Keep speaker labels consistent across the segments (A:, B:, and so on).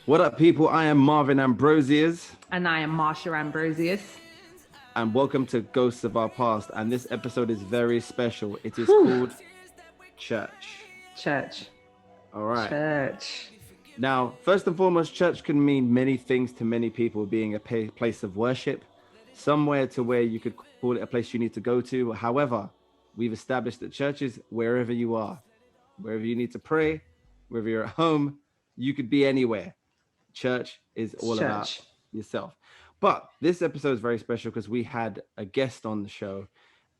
A: What up, people? I am Marvin Ambrosius,
B: And I am Marsha Ambrosius.
A: and welcome to Ghosts of Our Past. And this episode is very special. It is
B: Whew.
A: called Church.
B: Church.
A: All right.
B: Church.
A: Now, first and foremost, church can mean many things to many people, being a place of worship, somewhere to where you could call it a place you need to go to. However, we've established that church is wherever you are, wherever you need to pray, wherever you're at home, you could be anywhere. Church is all about yourself. But this episode is very special because we had a guest on the show,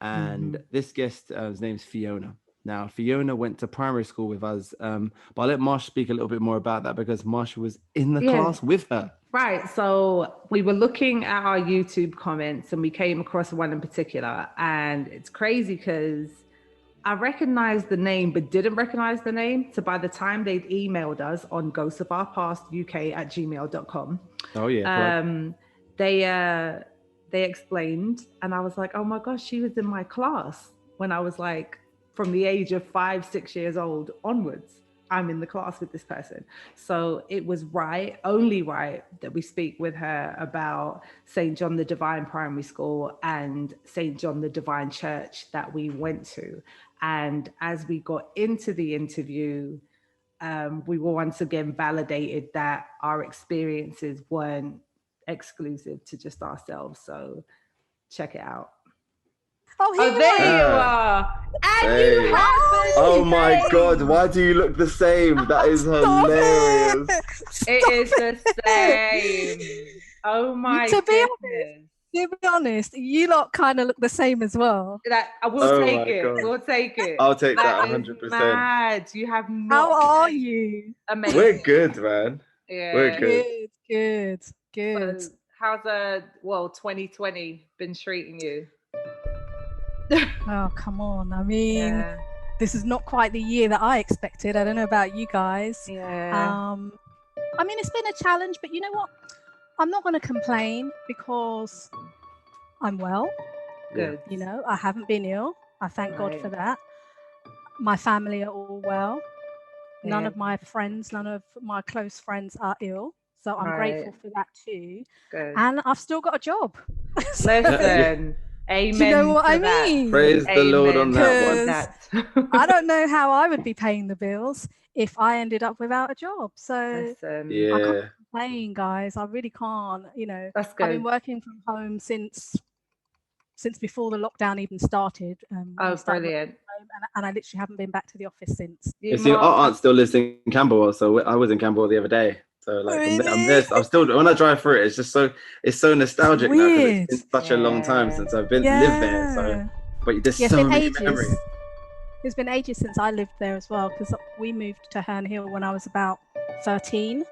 A: and this guest, his name's Fiona. Now, Fiona went to primary school with us, but I'll let Marsha speak a little bit more about that because Marsha was in the class with her.
B: Right. So we were looking at our YouTube comments and we came across one in particular. And it's crazy because I recognized the name, but didn't recognize the name. So by the time they'd emailed us on ghostsofourpastuk@gmail.com.
A: Oh, yeah.
B: They explained, and I was like, oh my gosh, she was in my class when I was like, from the age of 5-6 years old onwards, I'm in the class with this person. So it was only right that we speak with her about St. John the Divine Primary School and St. John the Divine Church that we went to. And as we got into the interview, we were once again validated that our experiences weren't exclusive to just ourselves. So check it out.
C: Oh,
B: there you are. And
A: Hey.
B: you have the
A: Oh my
B: same.
A: God, why do you look the same? That is hilarious.
B: It is the same. Oh my
C: To be
B: goodness.
C: To be honest, you lot kind of look the same as well.
B: I will
A: Oh
B: take
A: my
B: it.
A: God.
B: We'll take it.
A: I'll take that
B: is
A: 100%.
B: mad. You have not.
C: How are you?
B: Amazing.
A: We're good, man.
B: Yeah.
A: We're good.
C: Good.
B: So how's 2020 been treating you?
C: Oh, come on. I mean,
B: Yeah.
C: this is not quite the year that I expected. I don't know about you guys.
B: Yeah.
C: I mean, it's been a challenge, but you know what? I'm not going to complain because I'm well.
B: Good.
C: You know, I haven't been ill. I thank God
B: Right.
C: for that. My family are all well. None
B: Yeah.
C: of my friends, none of my close friends are ill. So I'm
B: Right.
C: grateful for that too.
B: Good.
C: And I've still got a job.
B: Listen. Amen.
C: Do you know what
B: to
C: I
B: that.
C: mean?
A: Praise the Lord on that one.
C: Because
B: That.
C: I don't know how I would be paying the bills if I ended up without a job. So
B: Listen.
C: I
A: Yeah.
C: can't complain, guys. I really can't. You know,
B: That's
C: I've been
B: good.
C: working from home since before the lockdown even started.
B: Oh,
C: we started working
B: brilliant.
C: from home, and I literally haven't been back to the office since.
A: You see, our aunt still lives in Camberwell, so I was in Camberwell the other day. So like, I'm there. I'm still when I drive through it, it's just it's so nostalgic now because
C: Weird.
A: it's been such a long time since I've lived there. So, but there's
C: Yeah, it's
A: so
C: been
A: many
C: ages.
A: memories.
C: It's been ages since I lived there as well because we moved to Herne Hill when I was about 13.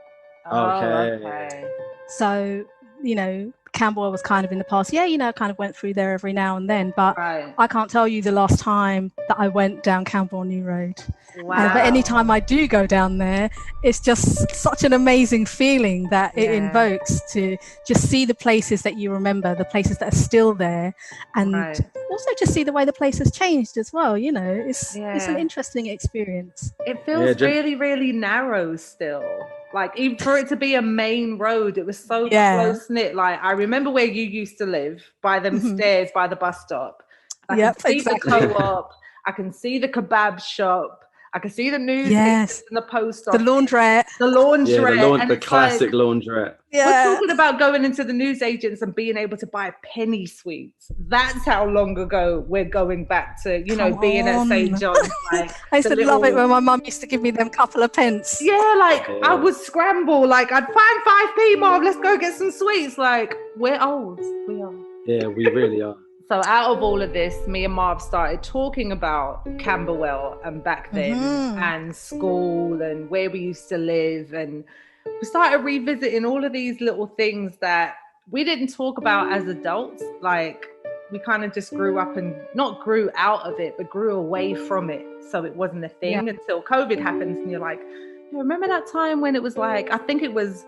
A: Okay.
C: So, you know, Camberwell was kind of in the past. Yeah, you know, I kind of went through there every now and then, but
B: Right.
C: I can't tell you the last time that I went down Camberwell New Road.
B: Wow.
C: But anytime I do go down there, it's just such an amazing feeling that it invokes to just see the places that you remember, the places that are still there, and also just see the way the place has changed as well. You know, it's an interesting experience.
B: It feels really, really narrow still. Like even for it to be a main road, it was so close knit. Like I remember where you used to live by them stairs by the bus stop. I can see the co-op. I can see the kebab shop. I can see the news and the post office.
C: The laundrette.
A: Yeah, the classic laundrette.
B: Yeah. We're talking about going into the newsagents and being able to buy penny sweets. That's how long ago we're going back to, you know, being at St. John's. Like,
C: I used to love it when my mum used to give me them couple of pence.
B: Yeah, like I would scramble. Like I'd find 5p, Mom, let's go get some sweets. Like we're old. We are.
A: Yeah, we really are.
B: So out of all of this, me and Marv started talking about Camberwell and back then and school and where we used to live. And we started revisiting all of these little things that we didn't talk about as adults. Like we kind of just grew up and not grew out of it, but grew away from it. So it wasn't a thing until COVID happens. And you're like, hey, remember that time when it was like, I think it was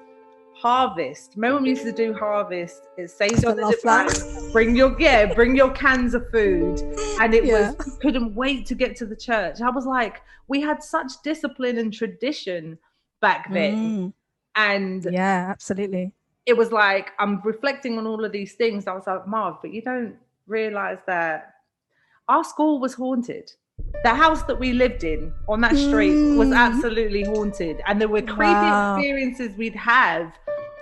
B: Harvest. Remember when we used to do Harvest? It saves on the divine. Bring your cans of food. And it was, couldn't wait to get to the church. I was like, we had such discipline and tradition back then. And
C: yeah, absolutely.
B: It was like, I'm reflecting on all of these things. I was like, Marv, but you don't realize that our school was haunted. The house that we lived in on that street was absolutely haunted. And there were creepy experiences we'd have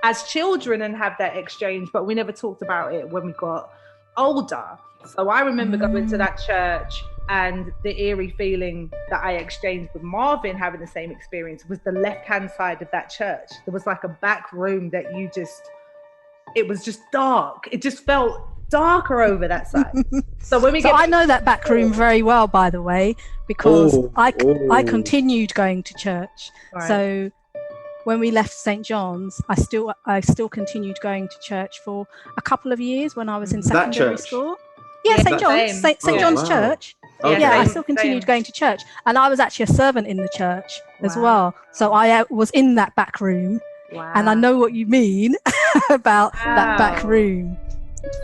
B: as children and have that exchange, but we never talked about it when we got older. So I remember going to that church, and the eerie feeling that I exchanged with Marvin having the same experience was the left-hand side of that church. There was like a back room that it was just dark. It just felt darker over that side. So when I
C: know that back room very well, by the way, because I continued going to church. Right. So when we left St. John's, I still continued going to church for a couple of years when I was in secondary school. Yeah, St. John's, St. John's Church. Okay. Yeah, I still continued going to church, and I was actually a servant in the church as well. So I was in that back room, and I know what you mean about that back room.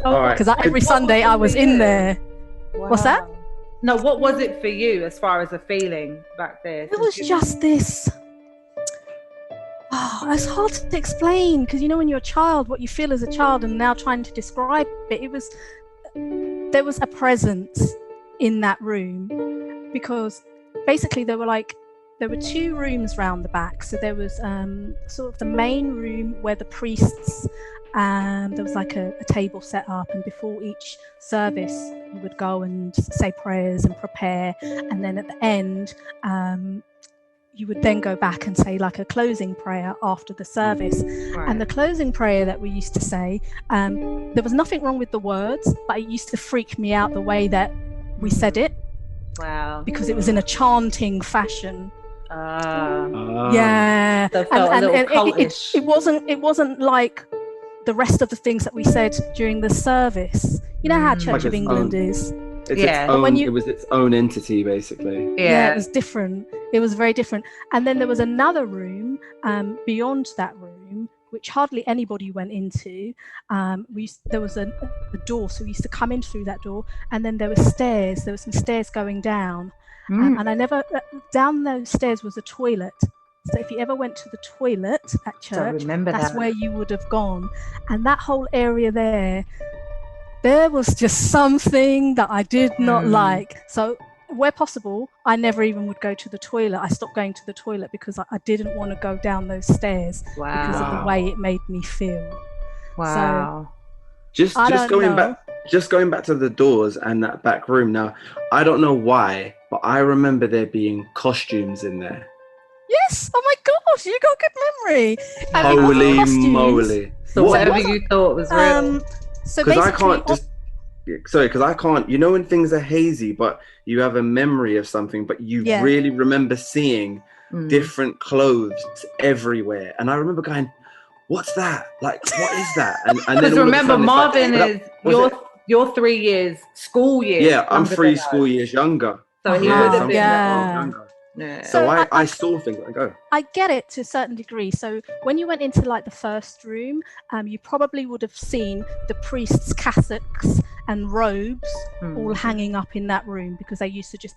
C: Because every Sunday I was in there. Wow. What's that?
B: No, what was it for you as far as a feeling back there?
C: It was just this. Oh, it's hard to explain, because when you're a child, what you feel as a child, and now trying to describe it, there was a presence in that room, because basically there were two rooms round the back. So there was sort of the main room where the priests, there was like a table set up, and before each service you would go and say prayers and prepare, and then at the end you would then go back and say like a closing prayer after the service. Right. And the closing prayer that we used to say, there was nothing wrong with the words, but it used to freak me out the way that we said it.
B: Wow.
C: Because it was in a chanting fashion.
B: Yeah. So it felt a little cultish.
C: It wasn't like the rest of the things that we said during the service. You know how Church of England is.
A: It was its own entity, basically.
C: Yeah, it was different. It was very different. And then there was another room beyond that room, which hardly anybody went into. There was a door, so we used to come in through that door, and then there were stairs. There were some stairs going down, and down those stairs was a toilet. So if you ever went to the toilet at church, that's where you would have gone. And that whole area there was just something that I did not like. So where possible, I never even would go to the toilet. I stopped going to the toilet because I didn't want to go down those stairs because of the way it made me feel.
B: Wow.
C: So,
A: just going back to the doors and that back room. Now, I don't know why, but I remember there being costumes in there.
C: Yes. Oh my gosh, you got good memory.
A: Holy moly.
B: So whatever you thought was real.
C: So
A: because I can't, when things are hazy, but you have a memory of something, but you really remember seeing different clothes everywhere. And I remember going, what's that? Like, what is that? And then
B: remember, Marvin is your 3 years, school years.
A: Yeah, I'm 3 school years younger.
B: So he would have been
A: younger. Yeah. So I saw things like go.
C: I get it to a certain degree. So when you went into like the first room, you probably would have seen the priests' cassocks and robes all hanging up in that room, because they used to just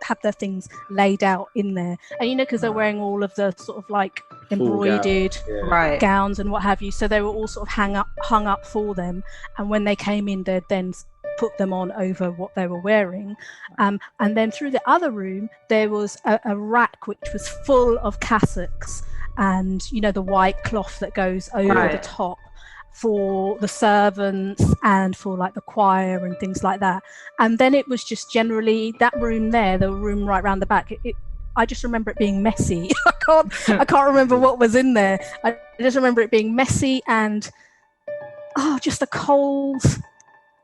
C: have their things laid out in there. And because they're wearing all of the sort of like embroidered gowns and what have you. So they were all sort of hung up for them. And when they came in, they'd then put them on over what they were wearing, and then through the other room there was a rack which was full of cassocks, and the white cloth that goes over the top for the servants and for like the choir and things like that. And then it was just generally that room there, the room right round the back, I just remember it being messy. I can't remember what was in there. I just remember it being messy and just a cold,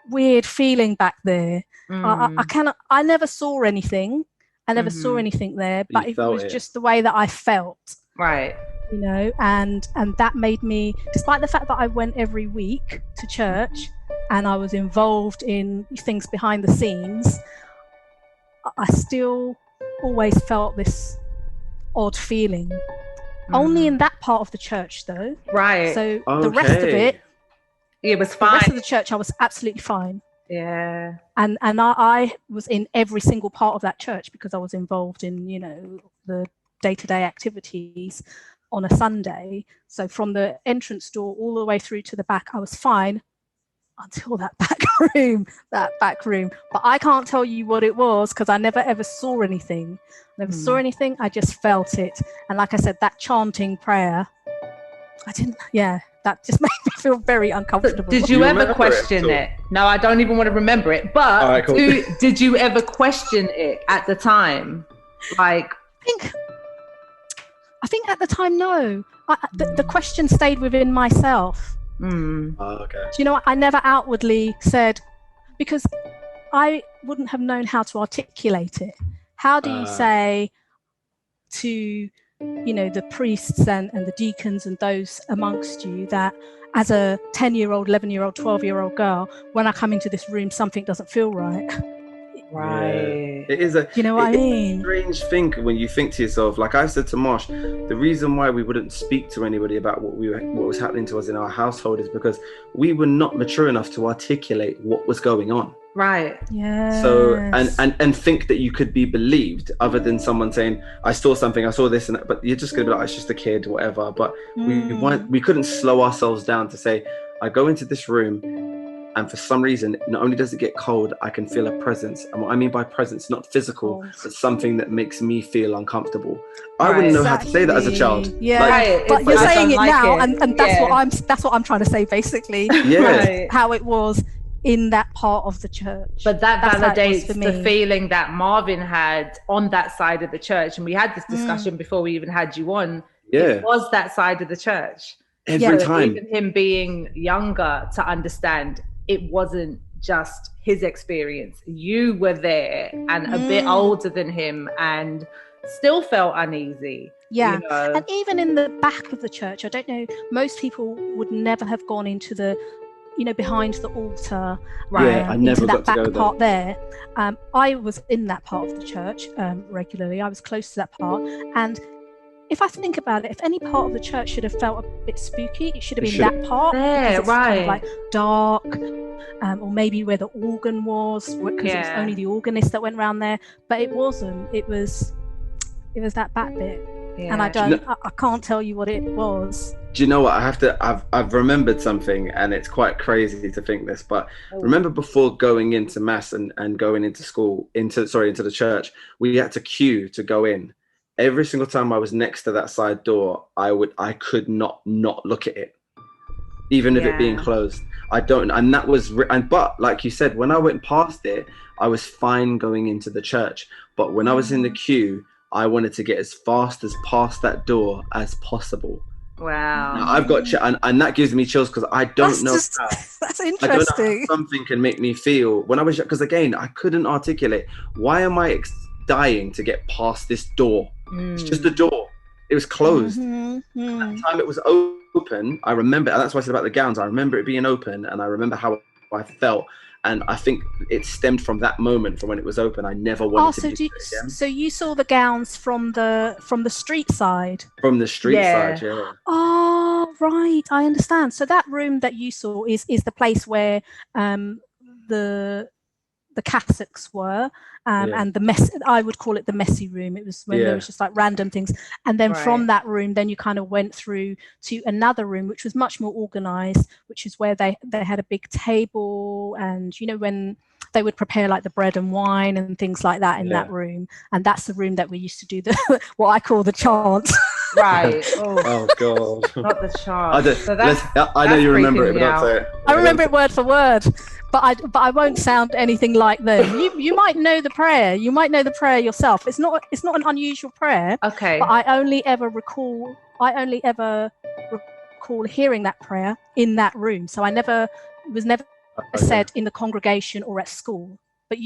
C: weird feeling back there. I never saw anything. I never saw anything there, but it was just the way that I felt.
B: Right.
C: And that made me, despite the fact that I went every week to church and I was involved in things behind the scenes, I still always felt this odd feeling. Only in that part of the church though.
B: Right.
C: So the rest of it,
B: it was fine.
C: The rest of the church, I was absolutely fine.
B: Yeah.
C: And I was in every single part of that church because I was involved in, the day-to-day activities. on a Sunday. So from the entrance door all the way through to the back, I was fine until that back room. But I can't tell you what it was because I never ever saw anything. I just felt it. And like I said, that chanting prayer, that just made me feel very uncomfortable.
B: Did you ever question it? No, I don't even want to remember it. But
A: right, cool.
B: Did you ever question it at the time? Like,
C: I think at the time, no. The question stayed within myself.
A: Okay.
C: Do you know what? I never outwardly said, because I wouldn't have known how to articulate it. How do you say to, the priests and the deacons and those amongst you that as a 10-year-old, 11-year-old, 12-year-old girl, when I come into this room, something doesn't feel right?
B: Right.
A: Yeah. It is
C: you know what I mean?
A: A strange thing when you think to yourself, like I said to Marsh, the reason why we wouldn't speak to anybody about what was happening to us in our household is because we were not mature enough to articulate what was going on.
B: Right.
C: Yeah.
A: So and think that you could be believed other than someone saying, I saw something, I saw this and that, but you're just gonna be like, it's just a kid, whatever. But we couldn't slow ourselves down to say, I go into this room and for some reason, not only does it get cold, I can feel a presence. And what I mean by presence, not physical, but something that makes me feel uncomfortable. I wouldn't know how to say that as a child.
C: Yeah, like, but you're saying it now, and that's what I'm trying to say, basically.
A: Yeah,
C: how it was in that part of the church.
B: But that validates the feeling that Marvin had on that side of the church, and we had this discussion before we even had you on.
A: Yeah,
B: it was that side of the church
A: every time.
B: Even him being younger to understand. It wasn't just his experience. You were there and a bit older than him and still felt uneasy.
C: Yeah. And even in the back of the church, I don't know, most people would never have gone into the, behind the altar.
A: Right. Yeah, I never
C: into
A: got
C: that
A: to
C: back
A: go there.
C: part there. I was in that part of the church regularly. I was close to that part. And if I think about it, if any part of the church should have felt a bit spooky, it should have been that part.
B: Yeah,
C: it's kind of like dark, or maybe where the organ was, because it was only the organist that went around there. But it wasn't. It was that back bit, and I can't tell you what it was.
A: Do you know what? I've remembered something, and it's quite crazy to think this, but remember before going into mass and going into into the church, we had to queue to go in. Every single time I was next to that side door, I could not look at it, even if it being closed. But like you said, when I went past it, I was fine going into the church. But when I was in the queue, I wanted to get as fast as past that door as possible.
B: Wow.
A: Now, I've got and that gives me chills because I don't know how.
C: That's interesting.
A: I don't know how something can make me feel when I was, because again, I couldn't articulate. Why am I dying to get past this door? It's just a door. It was closed. At the time it was open, I remember, and that's why I said about the gowns. I remember it being open, and I remember how I felt. And I think it stemmed from that moment, from when it was open. I never wanted to be there again.
C: So you saw the gowns from the street side?
A: From the street side, yeah.
C: Oh, right. I understand. So that room that you saw is the place where the cassocks were, and the mess. I would call it the messy room. It was when there was just like random things, and then from that room, then you kind of went through to another room, which was much more organized, which is where they had a big table, and when they would prepare like the bread and wine and things like that in that room, and that's the room that we used to do the what I call the chant.
B: Right.
A: Oh God.
B: Not the chant.
A: I know you remember it, but don't say it.
C: I remember it word for word, but I won't sound anything like them. You might know the prayer. You might know the prayer yourself. It's not an unusual prayer.
B: Okay.
C: But I only ever recall hearing that prayer in that room. So it was never said in the congregation or at school. But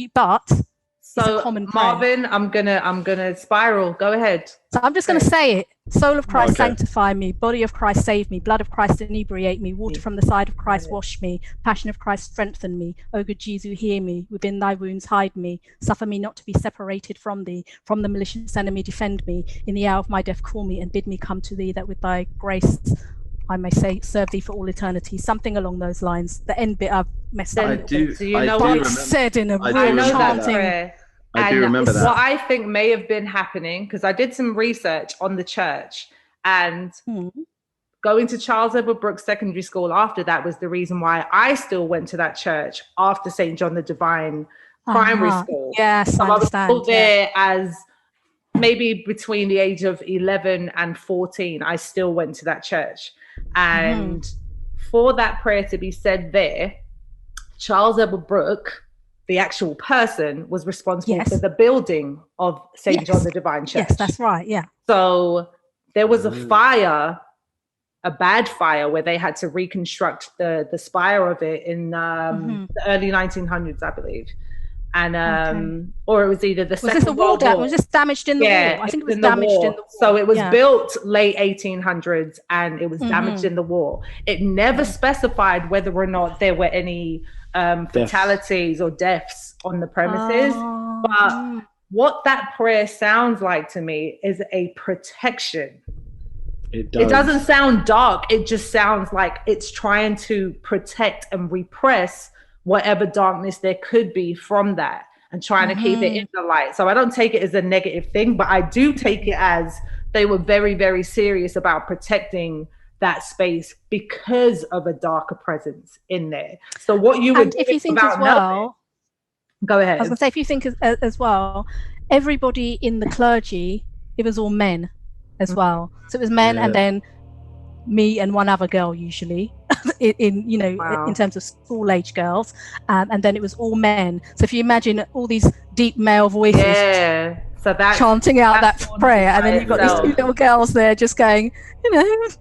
B: so
C: common prayer.
B: Marvin, I'm gonna spiral. Go ahead.
C: So I'm just gonna say it. Soul of Christ, sanctify me. Body of Christ, save me. Blood of Christ, inebriate me. Water from the side of Christ, wash me. Passion of Christ, strengthen me. O good Jesus, hear me. Within thy wounds, hide me. Suffer me not to be separated from thee. From the malicious enemy, defend me. In the hour of my death, call me and bid me come to thee, that with thy grace I may serve thee for all eternity. Something along those lines. The end bit I've messed up.
A: I do
C: what it's said in a real chanting.
A: I do remember that.
B: What I think may have been happening, because I did some research on the church, And going to Charles Edward Brooks Secondary School after that was the reason why I still went to that church after St. John the Divine Primary School.
C: Yes, I understand.
B: I was there as maybe between the age of 11 and 14, I still went to that church. And for that prayer to be said there, Charles Edward Brooke, the actual person, was responsible for the building of St. John the Divine Church.
C: Yes, that's right, yeah.
B: So there was a fire, a bad fire, where they had to reconstruct the spire of it in the early 1900s, I believe. And or it was either the Second
C: World War.
B: War.
C: It was just damaged in the war. I think it was damaged in the war.
B: So it was built late 1800s and it was damaged in the war. It never specified whether or not there were any fatalities or deaths on the premises. But what that prayer sounds like to me is a protection. It doesn't sound dark. It just sounds like it's trying to protect and repress whatever darkness there could be from that, and trying to keep it in the light. So I don't take it as a negative thing, but I do take it as they were very, very serious about protecting that space because of a darker presence in there. So what you would,
C: if you think as well,
B: go ahead.
C: I was going to say, if you think as well, everybody in the clergy, it was all men as well. So it was men and then me and one other girl usually in in terms of school age girls, and then it was all men. So if you imagine all these deep male voices
B: so that
C: chanting out that prayer, and then you've got these two little girls there just going,
A: I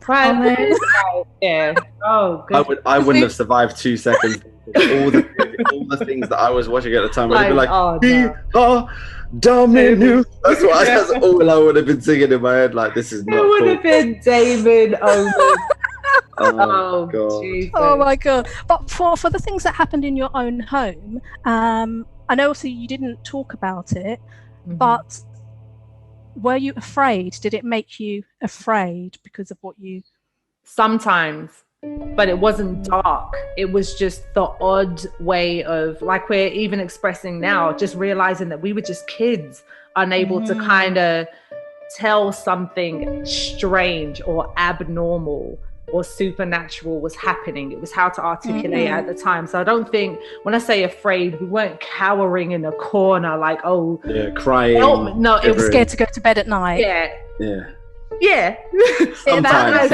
A: wouldn't have survived 2 seconds. all the things that I was watching at the time, I'd be like, Dominu. That's all I would have been singing in my head. Like, this is not.
B: It would have been Damon Omen.
A: Oh God.
B: Jesus.
C: Oh my God. But for the things that happened in your own home, I know also you didn't talk about it, but were you afraid? Did it make you afraid because of what you?
B: Sometimes, but it wasn't dark. It was just the odd way of, like we're even expressing now, just realizing that we were just kids, unable to kind of tell something strange or abnormal or supernatural was happening. It was how to articulate at the time. So I don't think, when I say afraid, we weren't cowering in a corner like,
A: crying.
B: No, it was
C: scared to go to bed at night.
B: Yeah.
A: Sometimes.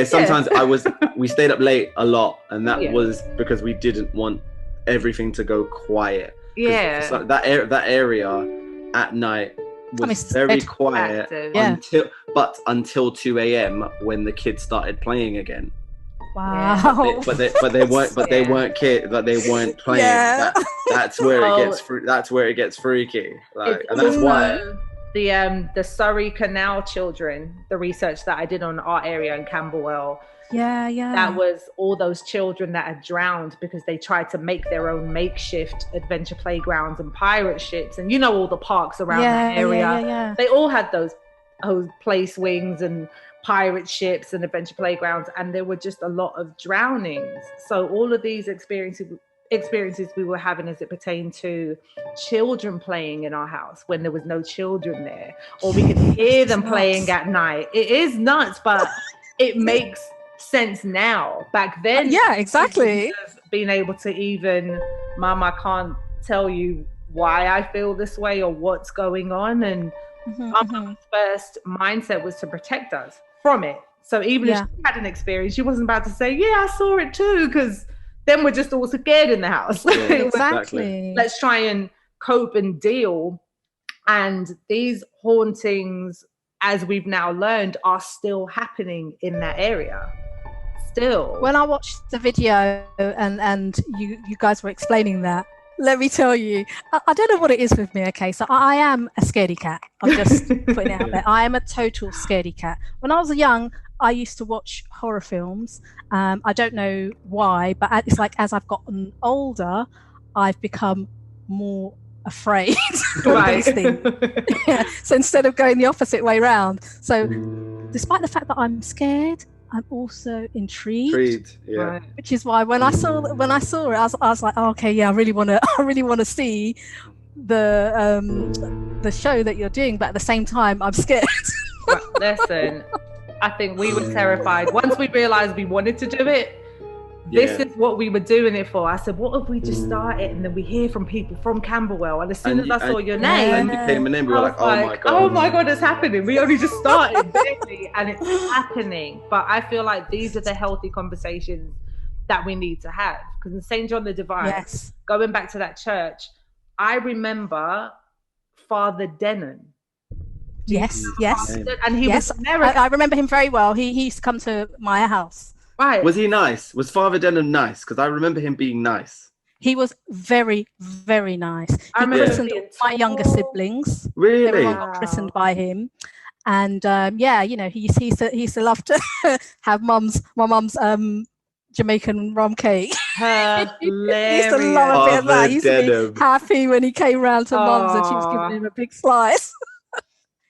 A: Sometimes we stayed up late a lot, and that was because we didn't want everything to go quiet. So that area at night was very quiet until 2 a.m. when the kids started playing again.
C: Wow.
A: But they weren't kids. But they weren't playing. That's where it gets. That's where it gets freaky. Like, and that's why.
B: The Surrey Canal children, the research that I did on our area in Camberwell, that was all those children that had drowned because they tried to make their own makeshift adventure playgrounds and pirate ships, and all the parks around that area. They all had those play swings and pirate ships and adventure playgrounds, and there were just a lot of drownings. So all of these experiences we were having as it pertained to children playing in our house when there was no children there, or we could hear them playing at night. It is nuts, but it makes sense now. Back then,
C: exactly.
B: Being able to even, Mom, I can't tell you why I feel this way or what's going on, and Mama's first mindset was to protect us from it. So even if she had an experience, she wasn't about to say, I saw it too, because then we're just all scared in the house.
C: Exactly.
B: Let's try and cope and deal. And these hauntings, as we've now learned, are still happening in that area. Still.
C: When I watched the video and you guys were explaining that, let me tell you, I don't know what it is with me. Okay, so I am a scaredy cat. I'm just putting it out there. I am a total scaredy cat. When I was young, I used to watch horror films. I don't know why, but it's like as I've gotten older, I've become more afraid of these things. So instead of going the opposite way around. So despite the fact that I'm scared, I'm also intrigued. Which is why when I saw it, I was like, I really want to see the show that you're doing, but at the same time, I'm scared.
B: Listen, I think we were terrified. Once we realized we wanted to do it, this is what we were doing it for. I said, what if we just start it and then we hear from people from Camberwell? And as soon as I saw your name,
A: and you came in, we were like,
B: oh my God, it's happening. We only just started, barely, and it's happening. But I feel like these are the healthy conversations that we need to have. Because in St. John the Divine, going back to that church, I remember Father Denon.
C: Yes.
B: And he was American.
C: I remember him very well. He used to come to my house.
B: Right.
A: Was he nice? Was Father Denham nice? Because I remember him being nice.
C: He was very, very nice. He christened my younger siblings.
A: Really?
C: They were all christened by him. And he used to love to have my mum's Jamaican rum cake.
B: Hilarious.
C: He used to love a bit of that. He used to be happy when he came round to mum's and she was giving him a big slice.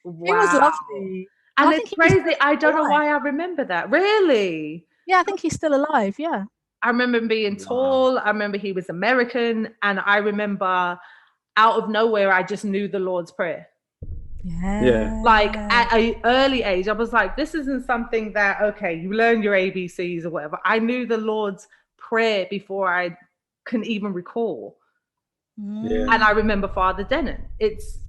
C: It was lovely.
B: And it's crazy. I don't know why I remember that. Really?
C: Yeah, I think he's still alive. Yeah.
B: I remember him being tall. I remember he was American. And I remember out of nowhere, I just knew the Lord's Prayer.
C: Yeah.
B: Like at an early age, I was like, this isn't something that, okay, you learn your ABCs or whatever. I knew the Lord's Prayer before I can even recall. And I remember Father Denon. It's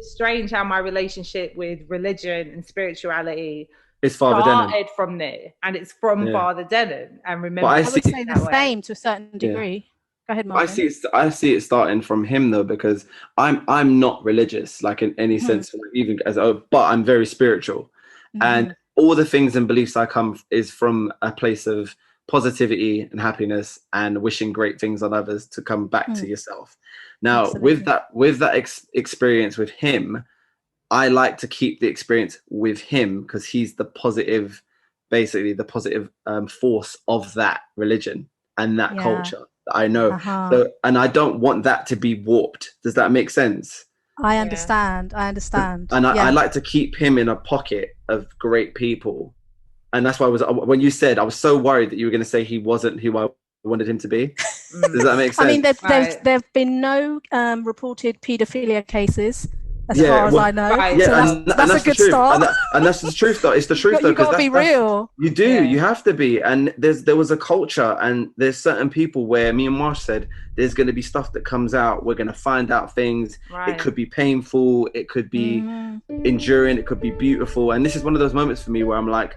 B: strange how my relationship with religion and spirituality started from there, and it's from Father Denon. And remember,
C: I would say the same to a certain degree. Go ahead, Martin.
A: I see it starting from him though, because I'm not religious, like in any sense, even but I'm very spiritual, and all the things and beliefs I come is from a place of positivity and happiness and wishing great things on others to come back to yourself. Now, with that experience with him, I like to keep the experience with him because he's the positive, basically the positive force of that religion and that culture that I know. So, and I don't want that to be warped. Does that make sense?
C: I understand.
A: And I like to keep him in a pocket of great people. And that's why when you said, I was so worried that you were going to say he wasn't who I wanted him to be. Does that make sense?
C: I mean, there've been no reported paedophilia cases as far as I know.
A: Yeah,
C: so that's a good start.
A: And that's the truth, though. It's the truth, though.
C: You've got to be real.
A: You do. Yeah. You have to be. And there was a culture, and there's certain people where me and Marsh said there's going to be stuff that comes out. We're going to find out things. Right. It could be painful. It could be enduring. It could be beautiful. And this is one of those moments for me where I'm like,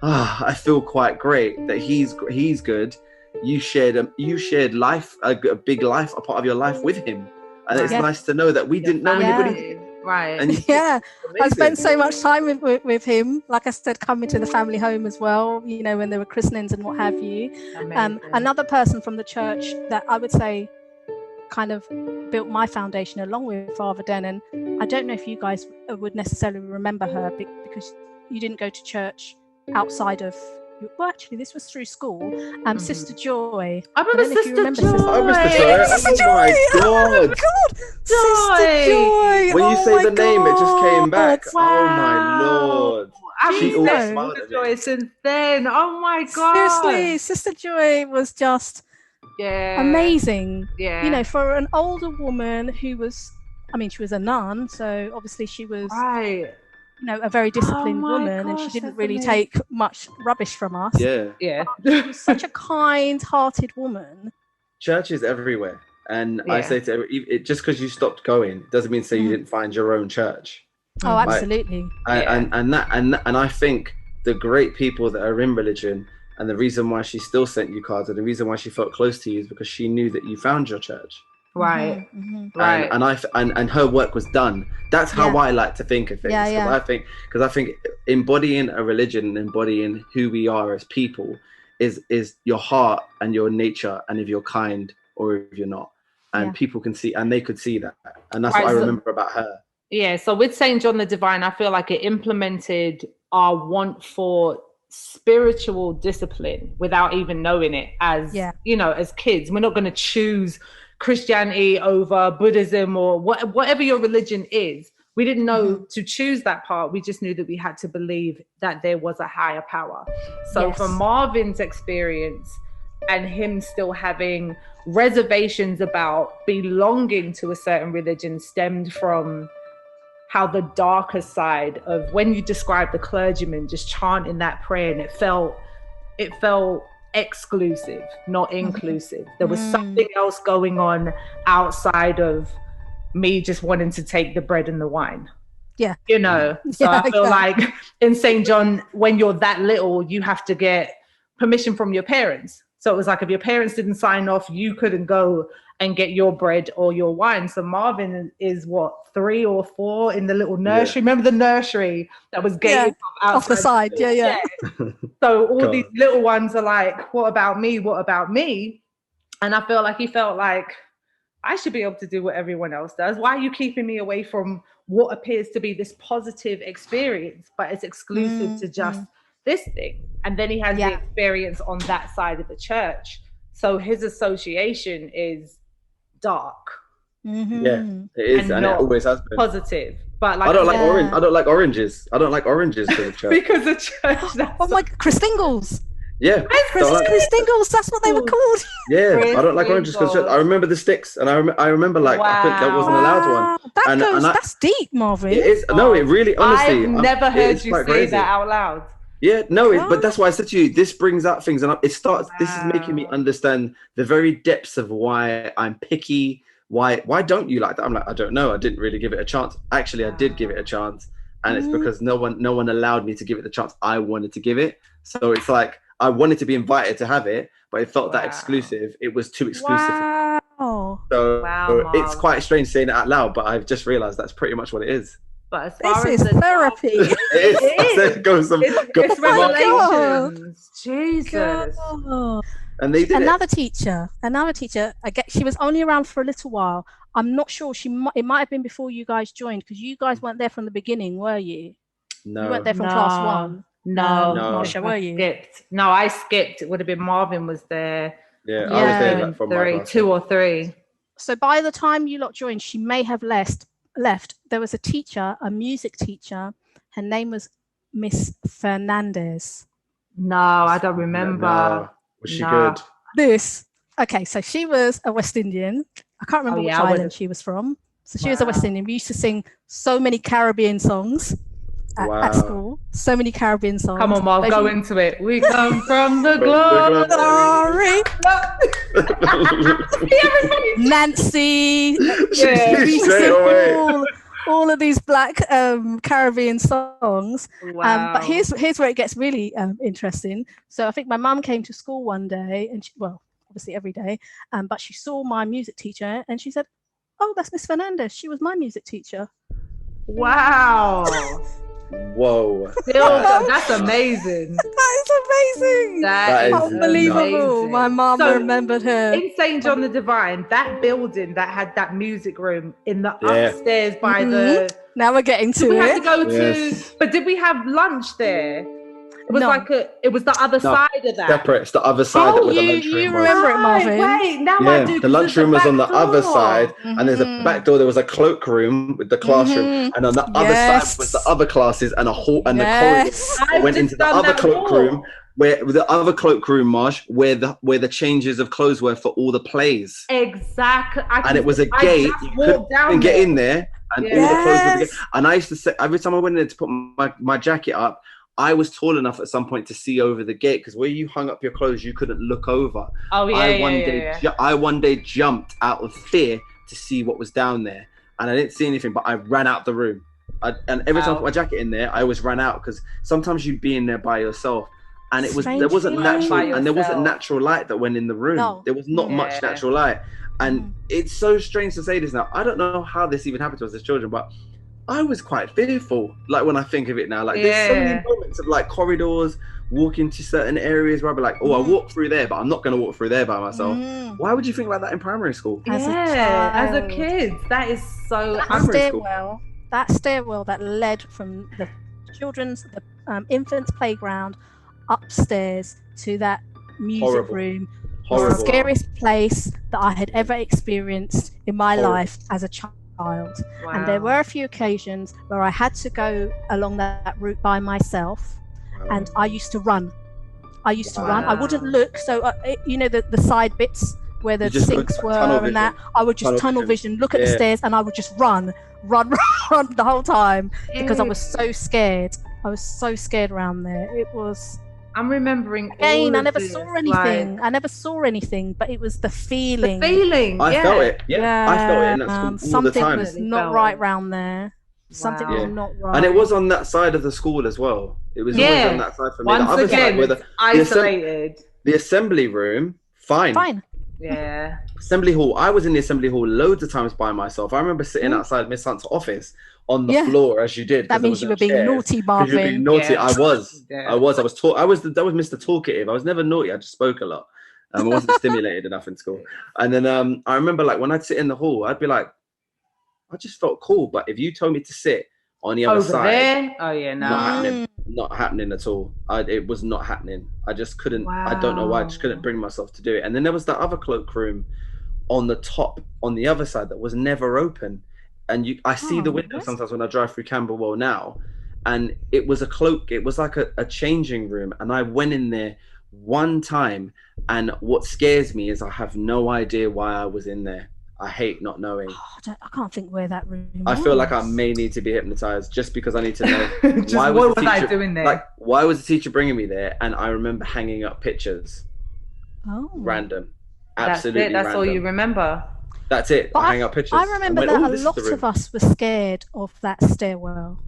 A: I feel quite great that he's good. You shared life, a big life, a part of your life with him. And it's nice to know that we didn't know anybody.
B: Right.
A: And
C: I spent so much time with him. Like I said, coming to the family home as well, you know, when there were christenings and what have you. Another person from the church that I would say kind of built my foundation along with Father Denon. I don't know if you guys would necessarily remember her because you didn't go to church outside of, well, actually, this was through school. Sister Joy.
B: I remember Sister Joy.
C: Sister Joy.
A: Oh my God.
C: Sister Joy.
A: When you say the name, it just came back. Wow. Oh my Lord.
B: She always smiled at me since then. Oh my God.
C: Seriously, Sister Joy was just amazing. Yeah. You know, for an older woman who was, she was a nun, so obviously she was a very disciplined woman, and she didn't really take much rubbish from us.
A: Yeah.
C: She was such a kind-hearted woman.
A: Church is everywhere, and I say to everyone, just because you stopped going doesn't mean you didn't find your own church.
C: Oh, absolutely.
A: And I think the great people that are in religion, and the reason why she still sent you cards, and the reason why she felt close to you, is because she knew that you found your church.
B: Right. Right.
A: And her work was done. That's how I like to think of things. Because I think embodying a religion, embodying who we are as people, is your heart and your nature, and if you're kind or if you're not, and people can see, and they could see that, and that's what I remember about her. Yeah.
B: So with St. John the Divine, I feel like it implemented our want for spiritual discipline without even knowing it. As as kids, we're not going to choose Christianity over Buddhism or whatever your religion is. We didn't know to choose that part. We just knew that we had to believe that there was a higher power. So from Marvin's experience and him still having reservations about belonging to a certain religion stemmed from how the darker side of when you describe the clergyman just chanting that prayer, and it felt exclusive, not inclusive. There was something else going on outside of me just wanting to take the bread and the wine.
C: Yeah.
B: You know, so
C: Yeah,
B: I feel like in St. John, when you're that little, you have to get permission from your parents. So it was like if your parents didn't sign off, you couldn't go and get your bread or your wine. So Marvin is what, 3 or 4 in the little nursery. Remember the nursery that was gated
C: off the side? Yeah.
B: So all these little ones are like, what about me? What about me? And I feel like he felt like, I should be able to do what everyone else does. Why are you keeping me away from what appears to be this positive experience, but it's exclusive to just this thing? And then he has the experience on that side of the church. So his association is dark.
A: Yeah, it is, and it always has been
B: positive. But like
A: I don't like orange. I don't like oranges. I don't like oranges for the church.
B: because the church.
C: Oh my God, Christingles.
A: Yeah,
C: Christingles. That's what they were called.
A: Yeah, I don't like oranges because I remember the sticks, and I remember like I think that wasn't allowed one.
C: That's deep, Marvin.
A: It is. No, it really, honestly,
B: I've never heard you say that out loud.
A: Yeah, no, but that's why I said to you, this brings out things, and it starts. This is making me understand the very depths of why I'm picky. Why don't you like that? I'm like, I don't know. I didn't really give it a chance. Actually, I did give it a chance, and it's because no one allowed me to give it the chance I wanted to give it. So it's like I wanted to be invited to have it, but it felt that exclusive. It was too exclusive.
C: Wow.
A: So it's quite strange saying it out loud, but I've just realized that's pretty much what it is.
B: But as far
C: this
B: as
C: is therapy.
B: It's revelations. Jesus.
C: God.
A: And they did
C: another teacher. She was only around for a little while. I'm not sure. It might have been before you guys joined, because you guys weren't there from the beginning, were you?
A: No.
C: You weren't there from class 1.
B: No.
C: Marsha, were you?
B: I skipped. It would have been Marvin was there.
A: Yeah, I was there like from my class.
B: 2 or 3.
C: So by the time you lot joined, she may have left. There was a teacher, a music teacher. Her name was Miss Fernandez.
B: No, I don't remember.
A: No. Was she good?
C: Okay, so she was a West Indian. I can't remember which island she was from. So she was a West Indian. We used to sing so many Caribbean songs at school. So many Caribbean songs.
B: Come on, Marv, go into it. We come from the glory.
C: Nancy. All of these black Caribbean songs.
B: Wow.
C: But here's where it gets really interesting. So I think my mum came to school one day, and obviously every day, but she saw my music teacher and she said, "Oh, that's Miss Fernandez. She was my music teacher."
B: Wow.
A: Whoa.
B: That's amazing.
C: That is amazing.
B: That is
C: unbelievable.
B: Amazing.
C: My mom remembered her.
B: In St. John the Divine, that building that had that music room in the upstairs by the...
C: Now we're getting to it.
B: We had to go to... But did we have lunch there? It was it was the other side of that.
A: Separate. It's the other side that was the lunchroom.
C: You remember it, Marvin?
B: Wait, now I do.
A: The lunchroom was on the other side, and there's a back door. There was a cloakroom with the classroom, and on the other side was the other classes and a hall and the corridor went into the other cloakroom. Where the other cloakroom, Marsh, where the changes of clothes were for all the plays.
B: Exactly.
A: And it was a gate. You couldn't get in there, and all the clothes were the gate. And I used to say, every time I went in there to put my jacket up, I was tall enough at some point to see over the gate, because where you hung up your clothes, you couldn't look over. I one day jumped out of fear to see what was down there, and I didn't see anything, but I ran out the room. And every time I put my jacket in there, I always ran out, because sometimes you'd be in there by yourself, and there wasn't natural light that went in the room. No. There was not much natural light, and it's so strange to say this now. I don't know how this even happened to us as children, but I was quite fearful, like when I think of it now. Like there's so many moments of like corridors, walking to certain areas where I'd be like, oh, I walk through there, but I'm not going to walk through there by myself. Why would you think like that in primary school?
B: As a kid, that is so.
C: That stairwell that led from the infants' playground upstairs to that music room was the scariest place that I had ever experienced in my life as a child. Wow. And there were a few occasions where I had to go along that route by myself, and I used to run. I wouldn't look, so the side bits where the sinks were and that. I would just tunnel vision, look at the stairs, and I would just run the whole time because I was so scared. I was so scared around there. It was.
B: I'm remembering.
C: Again, I never saw anything. I never saw anything, but it was the feeling.
A: I felt it. Yeah, I felt it in that school all the time.
C: Something was not right round there. Something was not right.
A: And it was on that side of the school as well. It was always on that side for me.
B: Once again, isolated.
A: The assembly room, fine.
B: Yeah.
A: Assembly hall. I was in the assembly hall loads of times by myself. I remember sitting outside Miss Hunt's office on the floor as you did.
C: That means you were being naughty, Marvin.
A: You were being naughty. I was. I was Mr. Talkative. I was never naughty. I just spoke a lot. I wasn't stimulated enough in school. And then I remember like when I'd sit in the hall, I'd be like, I just felt cool. But if you told me to sit on the other side,
B: there? Oh yeah, no.
A: Not happening at all. It was not happening. I just couldn't. I don't know why. I just couldn't bring myself to do it. And then there was that other cloakroom on the top, on the other side, that was never open. And I see the window sometimes when I drive through Camberwell now, and it was a cloak. It was like a changing room, and I went in there one time. And what scares me is I have no idea why I was in there. I hate not knowing.
C: I can't think where that room was.
A: I feel like I may need to be hypnotized just because I need to know
B: why was I doing there?
A: Like, why was the teacher bringing me there? And I remember hanging up pictures. Random. Absolutely
B: That's all you remember.
A: That's it. I hang up pictures.
C: I remember that a lot of us were scared of that stairwell.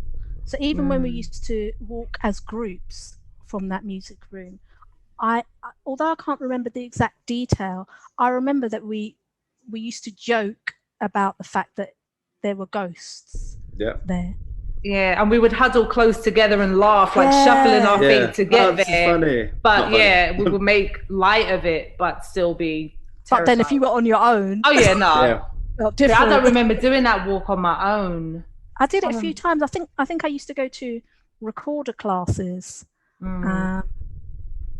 C: So even when we used to walk as groups from that music room, although I can't remember the exact detail, I remember that we used to joke about the fact that there were ghosts there.
B: Yeah, and we would huddle close together and laugh, like shuffling our feet to get there.
A: Funny.
B: But we would make light of it, but still be terrified.
C: But then if you were on your own...
B: Oh, yeah, no.
C: I
B: don't remember doing that walk on my own.
C: I did it a few times. I think I used to go to recorder classes.